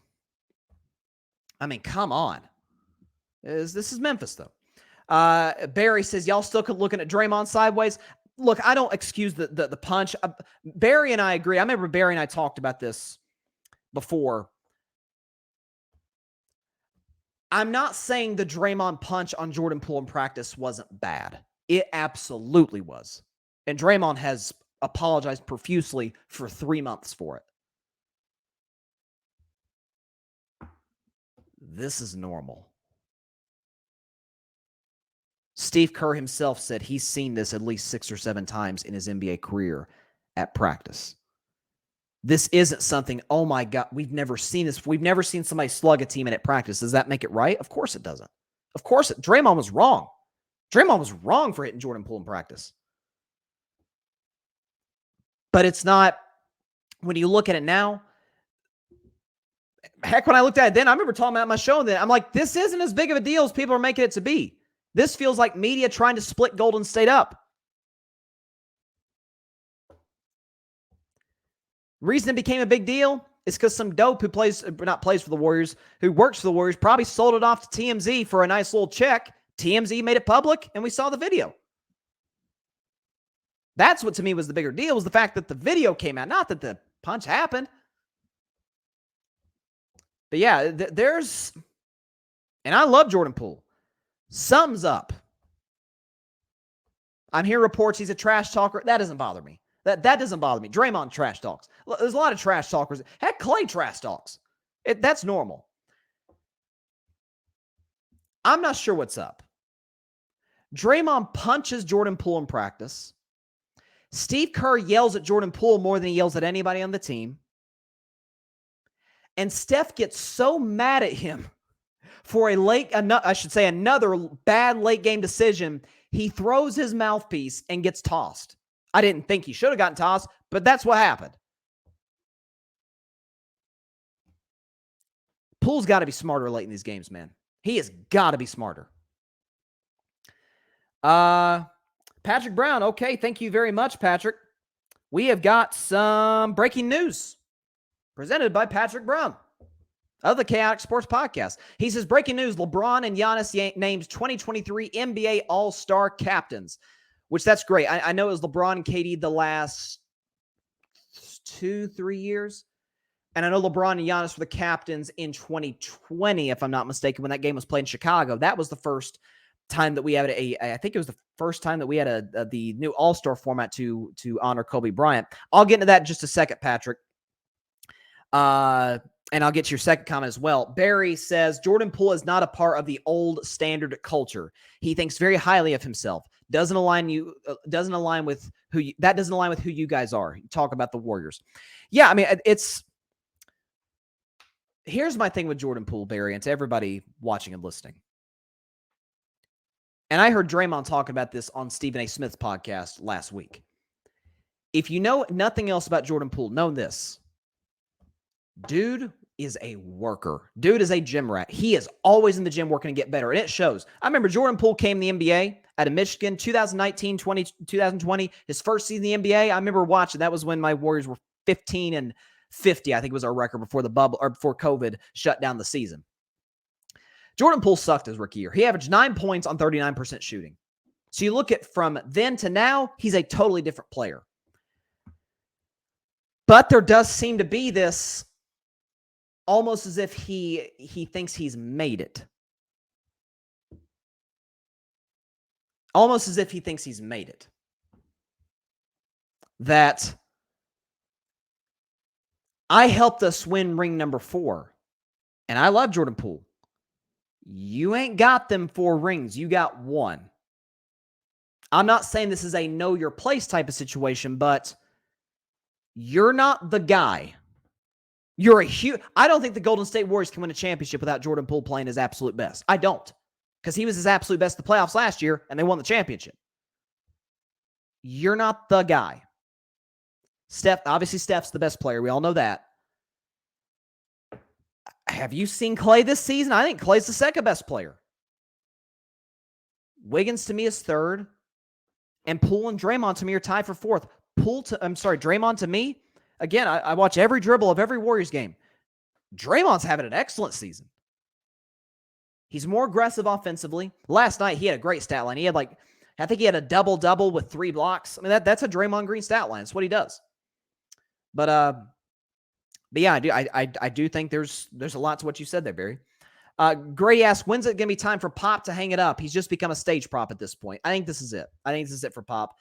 I mean, come on. This is Memphis, though. Barry says, y'all still looking at Draymond sideways? Look, I don't excuse the punch. Barry and I agree. I remember Barry and I talked about this before. I'm not saying the Draymond punch on Jordan Poole in practice wasn't bad. It absolutely was. And Draymond has apologized profusely for 3 months for it. This is normal. Steve Kerr himself said he's seen this at least 6 or 7 times in his NBA career at practice. This isn't something, oh my God, we've never seen this. We've never seen somebody slug a teammate at practice. Does that make it right? Of course it doesn't. Of course, Draymond was wrong. Draymond was wrong for hitting Jordan Poole in practice. But it's not, when you look at it now, heck, when I looked at it then, I remember talking about my show then, I'm like, this isn't as big of a deal as people are making it to be. This feels like media trying to split Golden State up. Reason it became a big deal is because some dope who plays for the Warriors, who works for the Warriors, probably sold it off to TMZ for a nice little check. TMZ made it public, and we saw the video. That's what to me was the bigger deal, was the fact that the video came out, not that the punch happened. But yeah, there's, and I love Jordan Poole. Sums up. I'm hearing reports he's a trash talker. That doesn't bother me. That doesn't bother me. Draymond trash talks. There's a lot of trash talkers. Heck, Klay trash talks. That's normal. I'm not sure what's up. Draymond punches Jordan Poole in practice. Steve Kerr yells at Jordan Poole more than he yells at anybody on the team. And Steph gets so mad at him for another bad late game decision, he throws his mouthpiece and gets tossed. I didn't think he should have gotten tossed, but that's what happened. Poole's got to be smarter late in these games, man. He has got to be smarter. Patrick Brown. Okay, thank you very much, Patrick. We have got some breaking news presented by Patrick Brown of the Chaotic Sports Podcast. He says, breaking news, LeBron and Giannis named 2023 NBA All-Star captains, which that's great. I know it was LeBron and KD the last 2-3 years. And I know LeBron and Giannis were the captains in 2020, if I'm not mistaken, when that game was played in Chicago. That was the first time that we had I think it was the first time that we had the new All-Star format to honor Kobe Bryant. I'll get into that in just a second, Patrick. And I'll get to your second comment as well. Barry says, Jordan Poole is not a part of the old standard culture. He thinks very highly of himself. Doesn't align with who you guys are. You talk about the Warriors. Yeah, I mean, here's my thing with Jordan Poole, Barry, and to everybody watching and listening. And I heard Draymond talking about this on Stephen A. Smith's podcast last week. If you know nothing else about Jordan Poole, know this. Dude is a worker. Dude is a gym rat. He is always in the gym working to get better, and it shows. I remember Jordan Poole came to the NBA out of Michigan, 2020, his first season in the NBA. I remember watching. That was when my Warriors were 15-50, I think was our record before the bubble or before COVID shut down the season. Jordan Poole sucked his rookie year. He averaged 9 points on 39% shooting. So you look at from then to now, he's a totally different player. But there does seem to be this almost as if he thinks he's made it. Almost as if he thinks he's made it. That I helped us win ring number 4. And I love Jordan Poole. You ain't got them 4 rings. You got 1. I'm not saying this is a know your place type of situation, but you're not the guy. You're a huge. I don't think the Golden State Warriors can win a championship without Jordan Poole playing his absolute best. I don't. Because he was his absolute best in the playoffs last year, and they won the championship. You're not the guy. Obviously, Steph's the best player. We all know that. Have you seen Klay this season? I think Klay's the second best player. Wiggins to me is third. And Poole and Draymond to me are tied for fourth. Draymond to me, again, I watch every dribble of every Warriors game. Draymond's having an excellent season. He's more aggressive offensively. Last night, he had a great stat line. I think he had a double-double with 3 blocks. I mean, that's a Draymond Green stat line. That's what he does. But yeah, I do think there's a lot to what you said there, Barry. Gray asks, when's it going to be time for Pop to hang it up? He's just become a stage prop at this point. I think this is it. For Pop.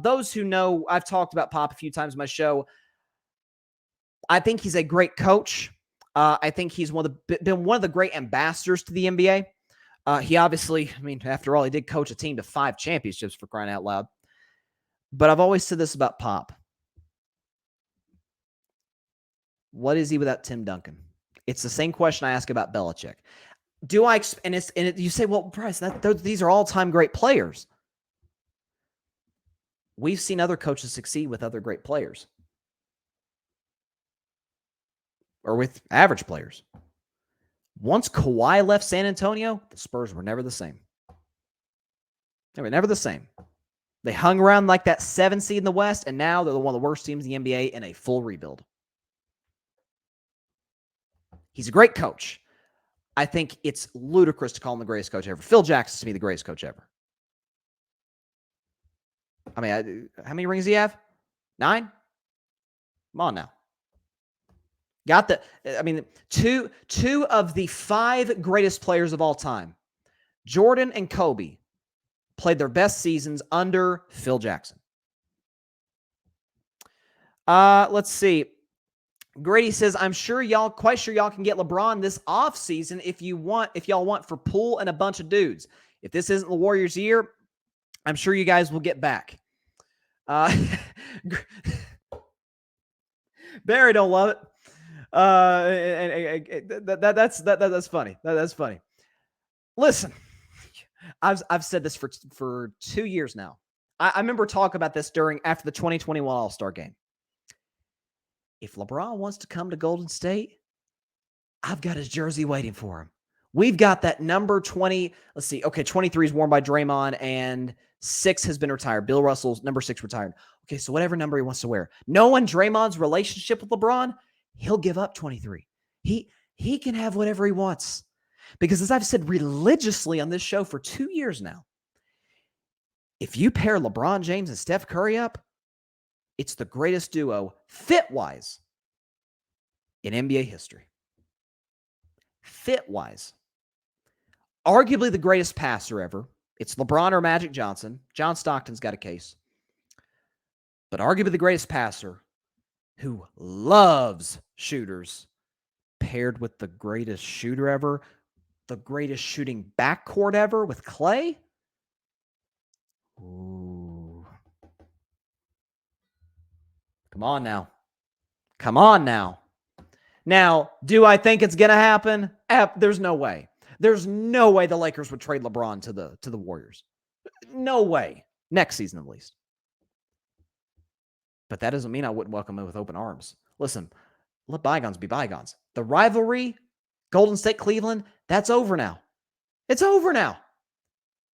Those who know, I've talked about Pop a few times in my show. I think he's a great coach. I think he's been one of the great ambassadors to the NBA. He obviously, after all, he did coach a team to 5 championships, for crying out loud. But I've always said this about Pop. What is he without Tim Duncan? It's the same question I ask about Belichick. You say, well, Bryce, these are all-time great players. We've seen other coaches succeed with other great players. Or with average players. Once Kawhi left San Antonio, the Spurs were never the same. They were never the same. They hung around like that 7 seed in the West, and now they're one of the worst teams in the NBA in a full rebuild. He's a great coach. I think it's ludicrous to call him the greatest coach ever. Phil Jackson's to me the greatest coach ever. How many rings do you have? 9? Come on now. Two of the 5 greatest players of all time, Jordan and Kobe, played their best seasons under Phil Jackson. Let's see. Grady says, I'm quite sure y'all can get LeBron this offseason if y'all want for Poole and a bunch of dudes. If this isn't the Warriors' year, I'm sure you guys will get back. Barry don't love it. That's funny. That's funny. Listen, I've said this for 2 years now. I remember talking about this after the 2021 All-Star game. If LeBron wants to come to Golden State, I've got his jersey waiting for him. We've got that number 20. Let's see. Okay, 23 is worn by Draymond, and 6 has been retired. Bill Russell's number 6 retired. Okay, so whatever number he wants to wear. Knowing Draymond's relationship with LeBron, he'll give up 23. He can have whatever he wants. Because as I've said religiously on this show for 2 years now, if you pair LeBron James and Steph Curry up, it's the greatest duo, fit-wise, in NBA history. Fit-wise. Arguably the greatest passer ever. It's LeBron or Magic Johnson. John Stockton's got a case. But arguably the greatest passer who loves shooters, paired with the greatest shooter ever, the greatest shooting backcourt ever with Klay. Ooh. Come on now. Now, do I think it's going to happen? There's no way. There's no way the Lakers would trade LeBron to the Warriors. No way. Next season, at least. But that doesn't mean I wouldn't welcome him with open arms. Listen, let bygones be bygones. The rivalry, Golden State, Cleveland, that's over now. It's over now.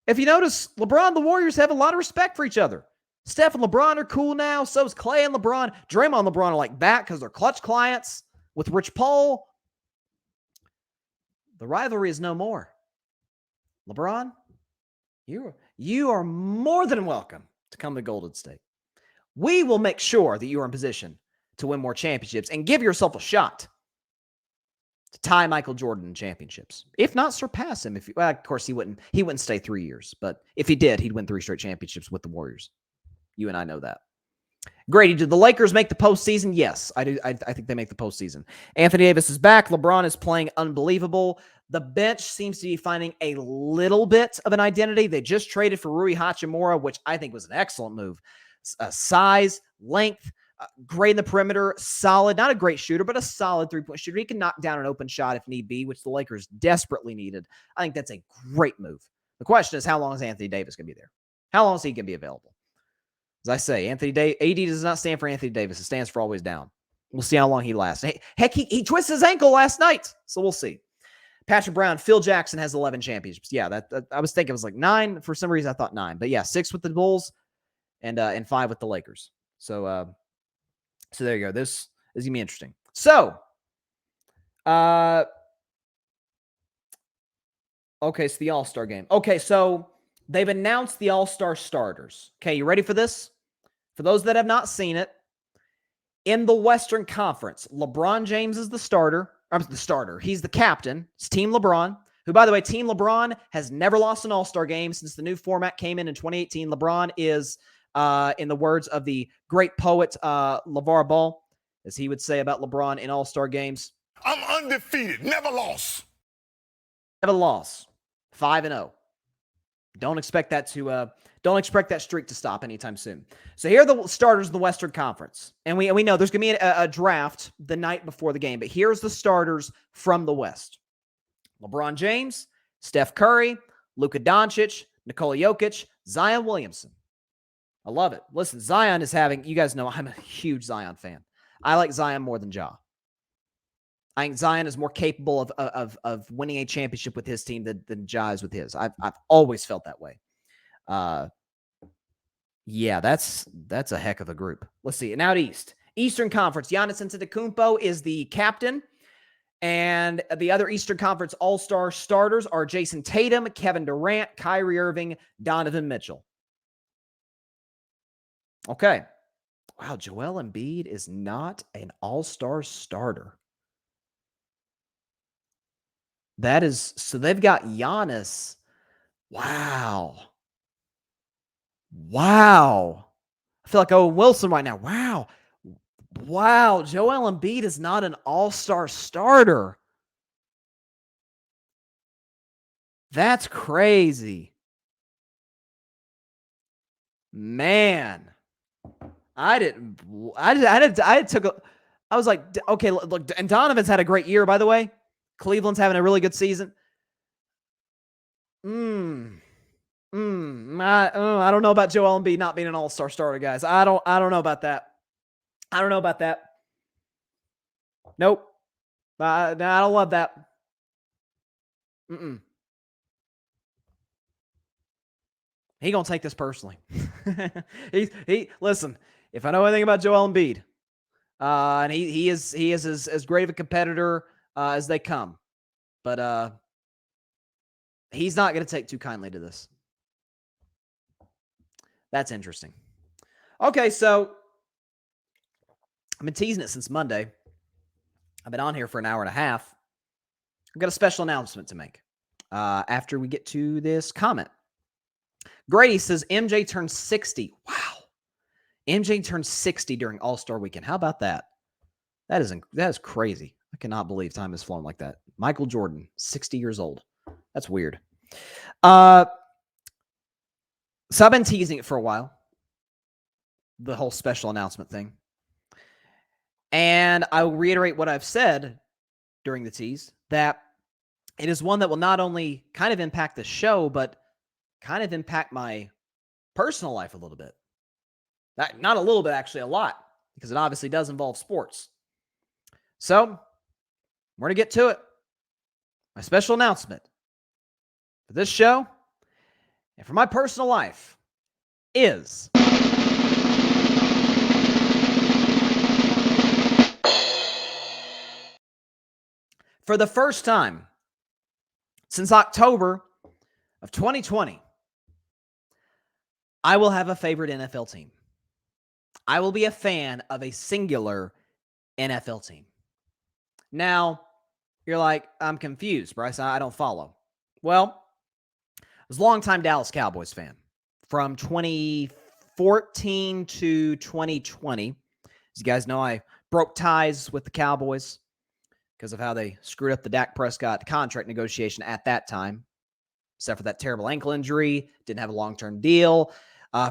If you notice, LeBron and the Warriors have a lot of respect for each other. Steph and LeBron are cool now. So's Klay and LeBron. Draymond and LeBron are like that because they're clutch clients with Rich Paul. The rivalry is no more. LeBron, you are more than welcome to come to Golden State. We will make sure that you are in position to win more championships and give yourself a shot to tie Michael Jordan in championships. If not, surpass him. Of course, he wouldn't stay 3 years. But if he did, he'd win 3 straight championships with the Warriors. You and I know that. Grady, did the Lakers make the postseason? Yes, I do. I think they make the postseason. Anthony Davis is back. LeBron is playing unbelievable. The bench seems to be finding a little bit of an identity. They just traded for Rui Hachimura, which I think was an excellent move. Size, length, great in the perimeter, solid. Not a great shooter, but a solid three-point shooter. He can knock down an open shot if need be, which the Lakers desperately needed. I think that's a great move. The question is, how long is Anthony Davis going to be there? How long is he going to be available? As I say, AD does not stand for Anthony Davis. It stands for always down. We'll see how long he lasts. Heck, he twisted his ankle last night, so we'll see. Patrick Brown, Phil Jackson has 11 championships. Yeah, that I was thinking it was like 9. For some reason, I thought 9. But yeah, 6 with the Bulls and 5 with the Lakers. So there you go. This is going to be interesting. So, okay, so the All-Star game. Okay, so they've announced the All-Star starters. Okay, you ready for this? For those that have not seen it, in the Western Conference, LeBron James is the starter. He's the captain. It's Team LeBron, who, by the way, Team LeBron has never lost an All-Star game since the new format came in 2018. LeBron is, in the words of the great poet LeVar Ball, as he would say about LeBron in All-Star games, I'm undefeated, never lost. Never lost. 5-0. Don't expect that streak to stop anytime soon. So here are the starters of the Western Conference. And we know there's going to be a draft the night before the game, but here's the starters from the West. LeBron James, Steph Curry, Luka Doncic, Nikola Jokic, Zion Williamson. I love it. Listen, Zion is having, you guys know I'm a huge Zion fan. I like Zion more than Ja. I think Zion is more capable of winning a championship with his team than Ja is with his. I've always felt that way. Yeah, that's a heck of a group. Let's see. And out east, Eastern Conference, Giannis Antetokounmpo is the captain, and the other Eastern Conference All-Star starters are Jason Tatum, Kevin Durant, Kyrie Irving, Donovan Mitchell. Okay. Wow, Joel Embiid is not an All-Star starter. That is, so they've got Giannis. Wow. I feel like Owen Wilson right now. Wow. Joel Embiid is not an all-star starter. That's crazy. Man. I was like, okay, look, and Donovan's had a great year, by the way. Cleveland's having a really good season. I don't know about Joel Embiid not being an all-star starter, guys. I don't know about that. Nope. I don't love that. He gonna take this personally. Listen. If I know anything about Joel Embiid, and he is as great of a competitor as they come, but he's not going to take too kindly to this. That's interesting. Okay, so I've been teasing it since Monday. I've been on here for an hour and a half. I've got a special announcement to make after we get to this comment. Grady says MJ turned 60. Wow. MJ turned 60 during All-Star Weekend. How about that? That is crazy. I cannot believe time has flown like that. Michael Jordan, 60 years old. That's weird. So I've been teasing it for a while. The whole special announcement thing. And I will reiterate what I've said during the tease, that it is one that will not only kind of impact the show, but kind of impact my personal life a little bit. Not a little bit, actually, a lot, because it obviously does involve sports. So we're going to get to it. My special announcement for this show and for my personal life is for the first time since October of 2020, I will have a favorite NFL team. I will be a fan of a singular NFL team. Now, you're like, I'm confused, Bryce. I don't follow. Well, I was a longtime Dallas Cowboys fan from 2014 2014 to 2020. As you guys know, I broke ties with the Cowboys because of how they screwed up the Dak Prescott contract negotiation at that time. Except for that terrible ankle injury, didn't have a long-term deal.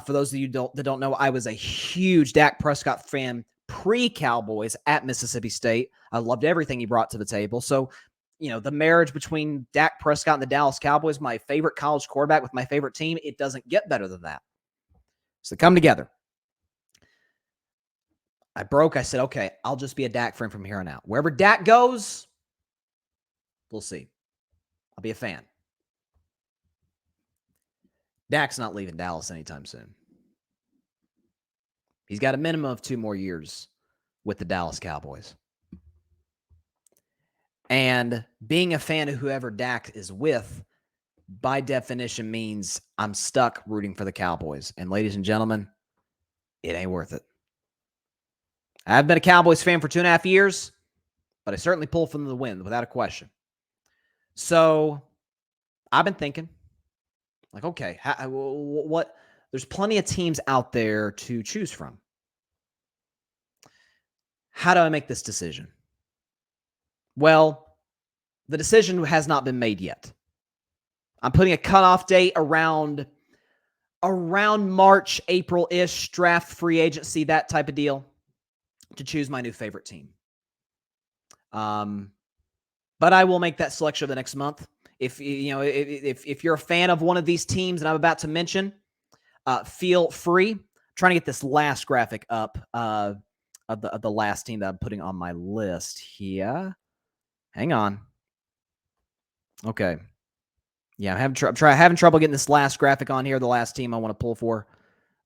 For those of you that don't know, I was a huge Dak Prescott fan pre-Cowboys at Mississippi State. I loved everything he brought to the table. So, the marriage between Dak Prescott and the Dallas Cowboys, my favorite college quarterback with my favorite team, it doesn't get better than that. So they come together. I said, okay, I'll just be a Dak fan from here on out. Wherever Dak goes, we'll see. I'll be a fan. Dak's not leaving Dallas anytime soon. He's got a minimum of 2 more years with the Dallas Cowboys. And being a fan of whoever Dak is with, by definition, means I'm stuck rooting for the Cowboys. And ladies and gentlemen, it ain't worth it. I've been a Cowboys fan for 2.5 years, but I certainly pull from the win without a question. So I've been thinking, like, okay, what? There's plenty of teams out there to choose from. How do I make this decision? Well, the decision has not been made yet. I'm putting a cutoff date around March, April-ish, draft, free agency, that type of deal, to choose my new favorite team. But I will make that selection over the next month. If you're a fan of one of these teams that I'm about to mention, feel free. I'm trying to get this last graphic up of the last team that I'm putting on my list here. Hang on. Okay. Yeah, I'm having trouble getting this last graphic on here. The last team I want to pull for,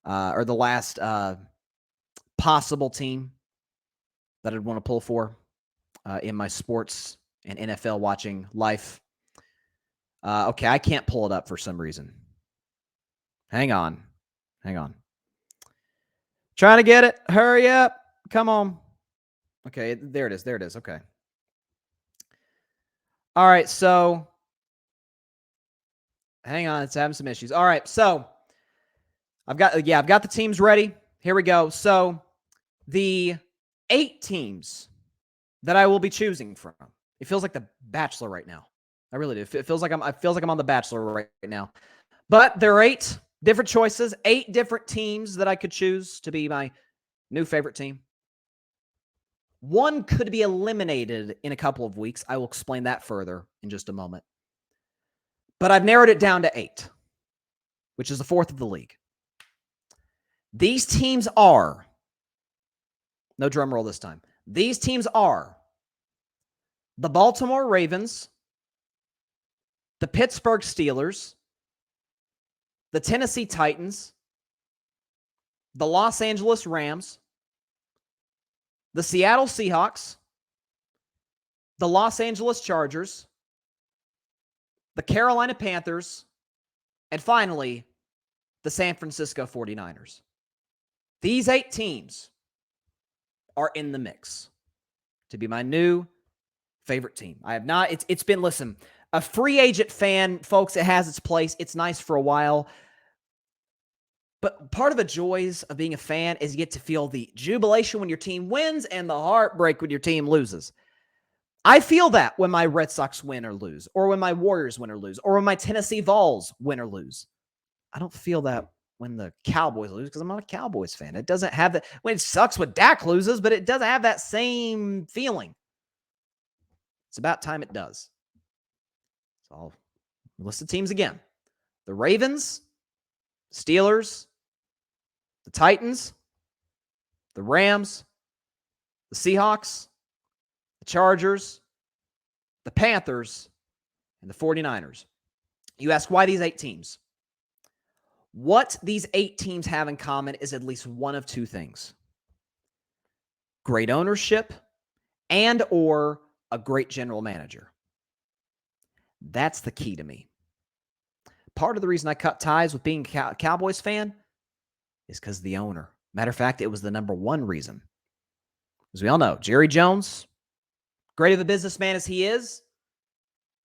or the last possible team that I'd want to pull for in my sports and NFL watching life. Okay, I can't pull it up for some reason. Hang on. Trying to get it. Hurry up. Come on. Okay, there it is. Okay. All right, so hang on. It's having some issues. All right, so I've got the teams ready. Here we go. So the 8 teams that I will be choosing from. It feels like The Bachelor right now. I really do. It feels like I'm on The Bachelor right now. But there are 8 different choices, 8 different teams that I could choose to be my new favorite team. One could be eliminated in a couple of weeks. I will explain that further in just a moment. But I've narrowed it down to 8, which is the 4th of the league. These teams are, no drum roll this time. These teams are the Baltimore Ravens, the Pittsburgh Steelers, the Tennessee Titans, the Los Angeles Rams, the Seattle Seahawks, the Los Angeles Chargers, the Carolina Panthers, and finally, the San Francisco 49ers. These 8 teams are in the mix to be my new favorite team. I have not, it's been, listen, a free agent fan, folks, it has its place. It's nice for a while. But part of the joys of being a fan is you get to feel the jubilation when your team wins and the heartbreak when your team loses. I feel that when my Red Sox win or lose, or when my Warriors win or lose, or when my Tennessee Vols win or lose. I don't feel that when the Cowboys lose because I'm not a Cowboys fan. It doesn't have that. When it sucks when Dak loses, but it doesn't have that same feeling. It's about time it does. So I'll list the teams again. The Ravens, Steelers, the Titans, the Rams, the Seahawks, the Chargers, the Panthers, and the 49ers. You ask why these 8 teams? What these 8 teams have in common is at least one of 2 things. Great ownership and or a great general manager. That's the key to me. Part of the reason I cut ties with being a Cowboys fan is because of the owner. Matter of fact, it was the number 1 reason. As we all know, Jerry Jones, great of a businessman as he is,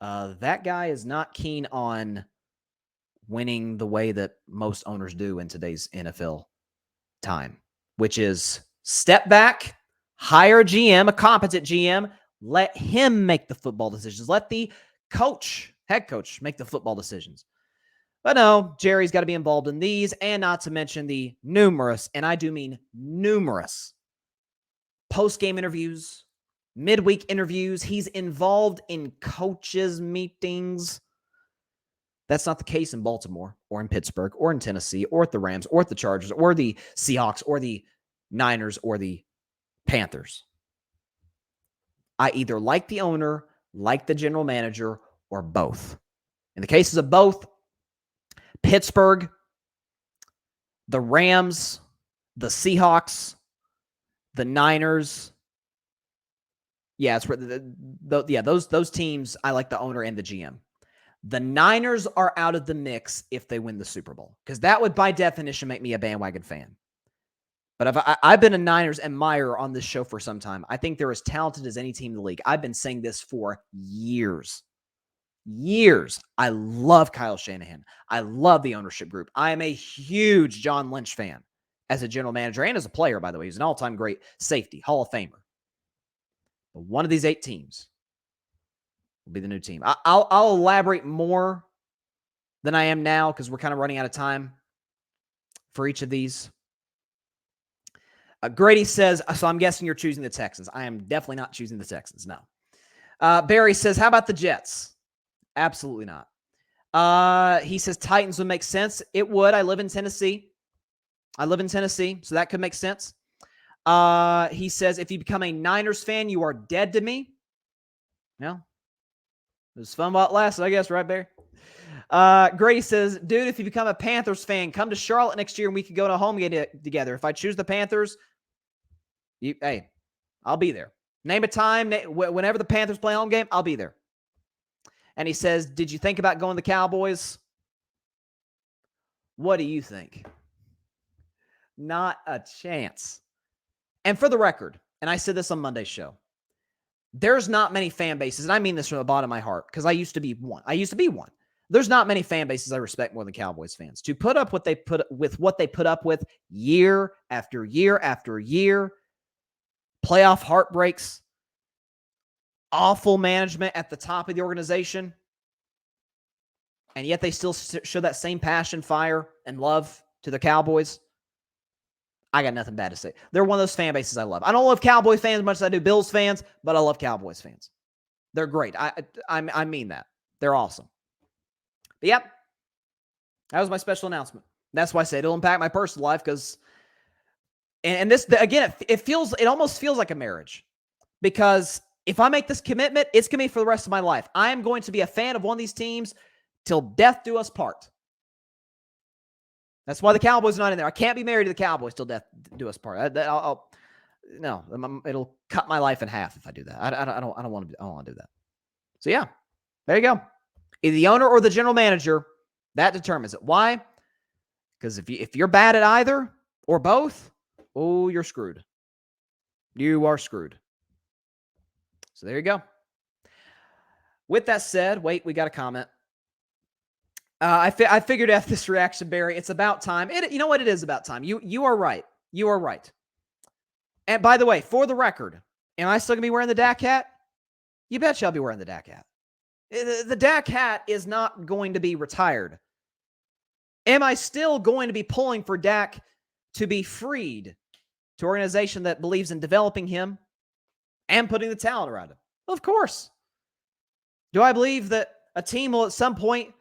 that guy is not keen on winning the way that most owners do in today's NFL. time, which is step back, hire a GM, a competent GM, let him make the football decisions. Let the head coach, make the football decisions. But no, Jerry's got to be involved in these, and not to mention the numerous, and I do mean numerous, post-game interviews, midweek interviews. He's involved in coaches' meetings. That's not the case in Baltimore or in Pittsburgh or in Tennessee or at the Rams or at the Chargers or the Seahawks or the Niners or the Panthers. I either like the owner, like the general manager, or both. In the cases of both, Pittsburgh, the Rams, the Seahawks, the Niners. Yeah, it's those teams. I like the owner and the GM. The Niners are out of the mix if they win the Super Bowl, because that would, by definition, make me a bandwagon fan. But I've been a Niners admirer on this show for some time. I think they're as talented as any team in the league. I've been saying this for years. I love Kyle Shanahan. I love the ownership group. I am a huge John Lynch fan as a general manager and as a player, by the way. He's an all-time great safety, Hall of Famer. But one of these 8 teams will be the new team. I'll elaborate more than I am now because we're kind of running out of time for each of these. Grady says, so I'm guessing you're choosing the Texans. I am definitely not choosing the Texans, no. Barry says, how about the Jets? Absolutely not. He says Titans would make sense. It would. I live in Tennessee, so that could make sense. He says, if you become a Niners fan, you are dead to me. No. It was fun while it lasted, I guess, right, Barry? Grady says, dude, if you become a Panthers fan, come to Charlotte next year and we could go to a home game together. If I choose the Panthers, hey, I'll be there. Name a time, whenever the Panthers play home game, I'll be there. And he says, did you think about going to the Cowboys? What do you think? Not a chance. And for the record, and I said this on Monday's show, there's not many fan bases, and I mean this from the bottom of my heart, because I used to be one. There's not many fan bases I respect more than Cowboys fans. To put up what they put up with year after year after year, playoff heartbreaks, awful management at the top of the organization, and yet they still show that same passion, fire, and love to the Cowboys. I got nothing bad to say. They're one of those fan bases I love. I don't love Cowboy fans as much as I do Bills fans, but I love Cowboys fans. They're great. I mean that. They're awesome. But yep, that was my special announcement. That's why I said it'll impact my personal life because, and this, again, it almost feels like a marriage, because if I make this commitment, it's going to be for the rest of my life. I am going to be a fan of one of these teams till death do us part. That's why the Cowboys are not in there. I can't be married to the Cowboys till death do us part. It'll cut my life in half if I do that. I don't want to do that. So yeah, there you go. Either the owner or the general manager, that determines it. Why? Because if you're bad at either or both, oh, you're screwed. You are screwed. So there you go. With that said, wait, we got a comment. I figured after this reaction, Barry, it's about time. You know what? It is about time. You are right. You are right. And by the way, for the record, am I still going to be wearing the Dak hat? You betcha I'll be wearing the Dak hat. The Dak hat is not going to be retired. Am I still going to be pulling for Dak to be freed to an organization that believes in developing him and putting the talent around him? Of course. Do I believe that a team will at some point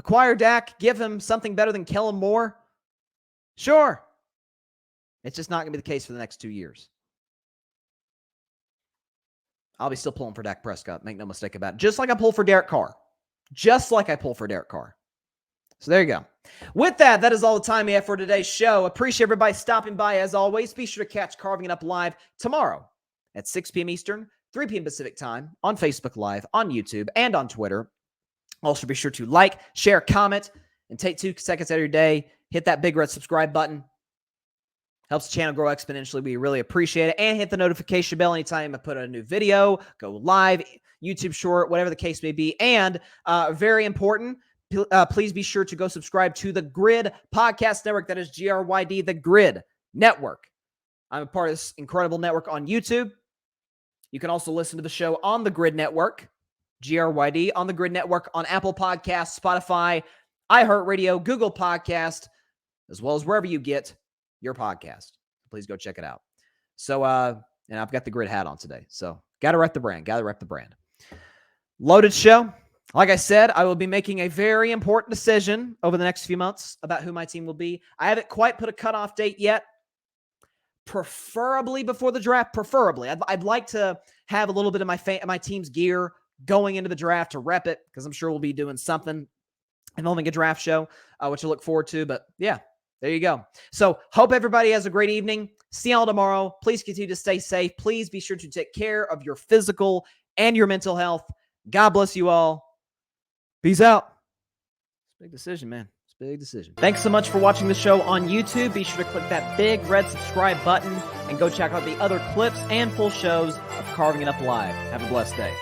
acquire Dak, give him something better than Kellen Moore? Sure. It's just not going to be the case for the next 2 years. I'll be still pulling for Dak Prescott. Make no mistake about it. Just like I pull for Derek Carr. So there you go. With that, that is all the time we have for today's show. Appreciate everybody stopping by as always. Be sure to catch Carving It Up live tomorrow at 6 p.m. Eastern, 3 p.m. Pacific time on Facebook Live, on YouTube, and on Twitter. Also, be sure to like, share, comment, and take 2 seconds out of your day. Hit that big red subscribe button. Helps the channel grow exponentially. We really appreciate it. And hit the notification bell anytime I put out a new video, go live, YouTube short, whatever the case may be. And very important, please be sure to go subscribe to the Grid Podcast Network. That is GRYD, the Grid Network. I'm a part of this incredible network on YouTube. You can also listen to the show on the Grid Network, GRYD, on the Grid Network, on Apple Podcasts, Spotify, iHeartRadio, Google Podcast, as well as wherever you get your podcast. Please go check it out. So, and I've got the Grid hat on today. So, got to rep the brand. Loaded show. Like I said, I will be making a very important decision over the next few months about who my team will be. I haven't quite put a cutoff date yet. Preferably before the draft. Preferably. I'd like to have a little bit of my team's gear going into the draft to rep it, because I'm sure we'll be doing something involving a draft show, which I look forward to. But yeah, there you go. So hope everybody has a great evening. See y'all tomorrow. Please continue to stay safe. Please be sure to take care of your physical and your mental health. God bless you all. Peace out. It's a big decision, man. It's a big decision. Thanks so much for watching the show on YouTube. Be sure to click that big red subscribe button and go check out the other clips and full shows of Carving It Up Live. Have a blessed day.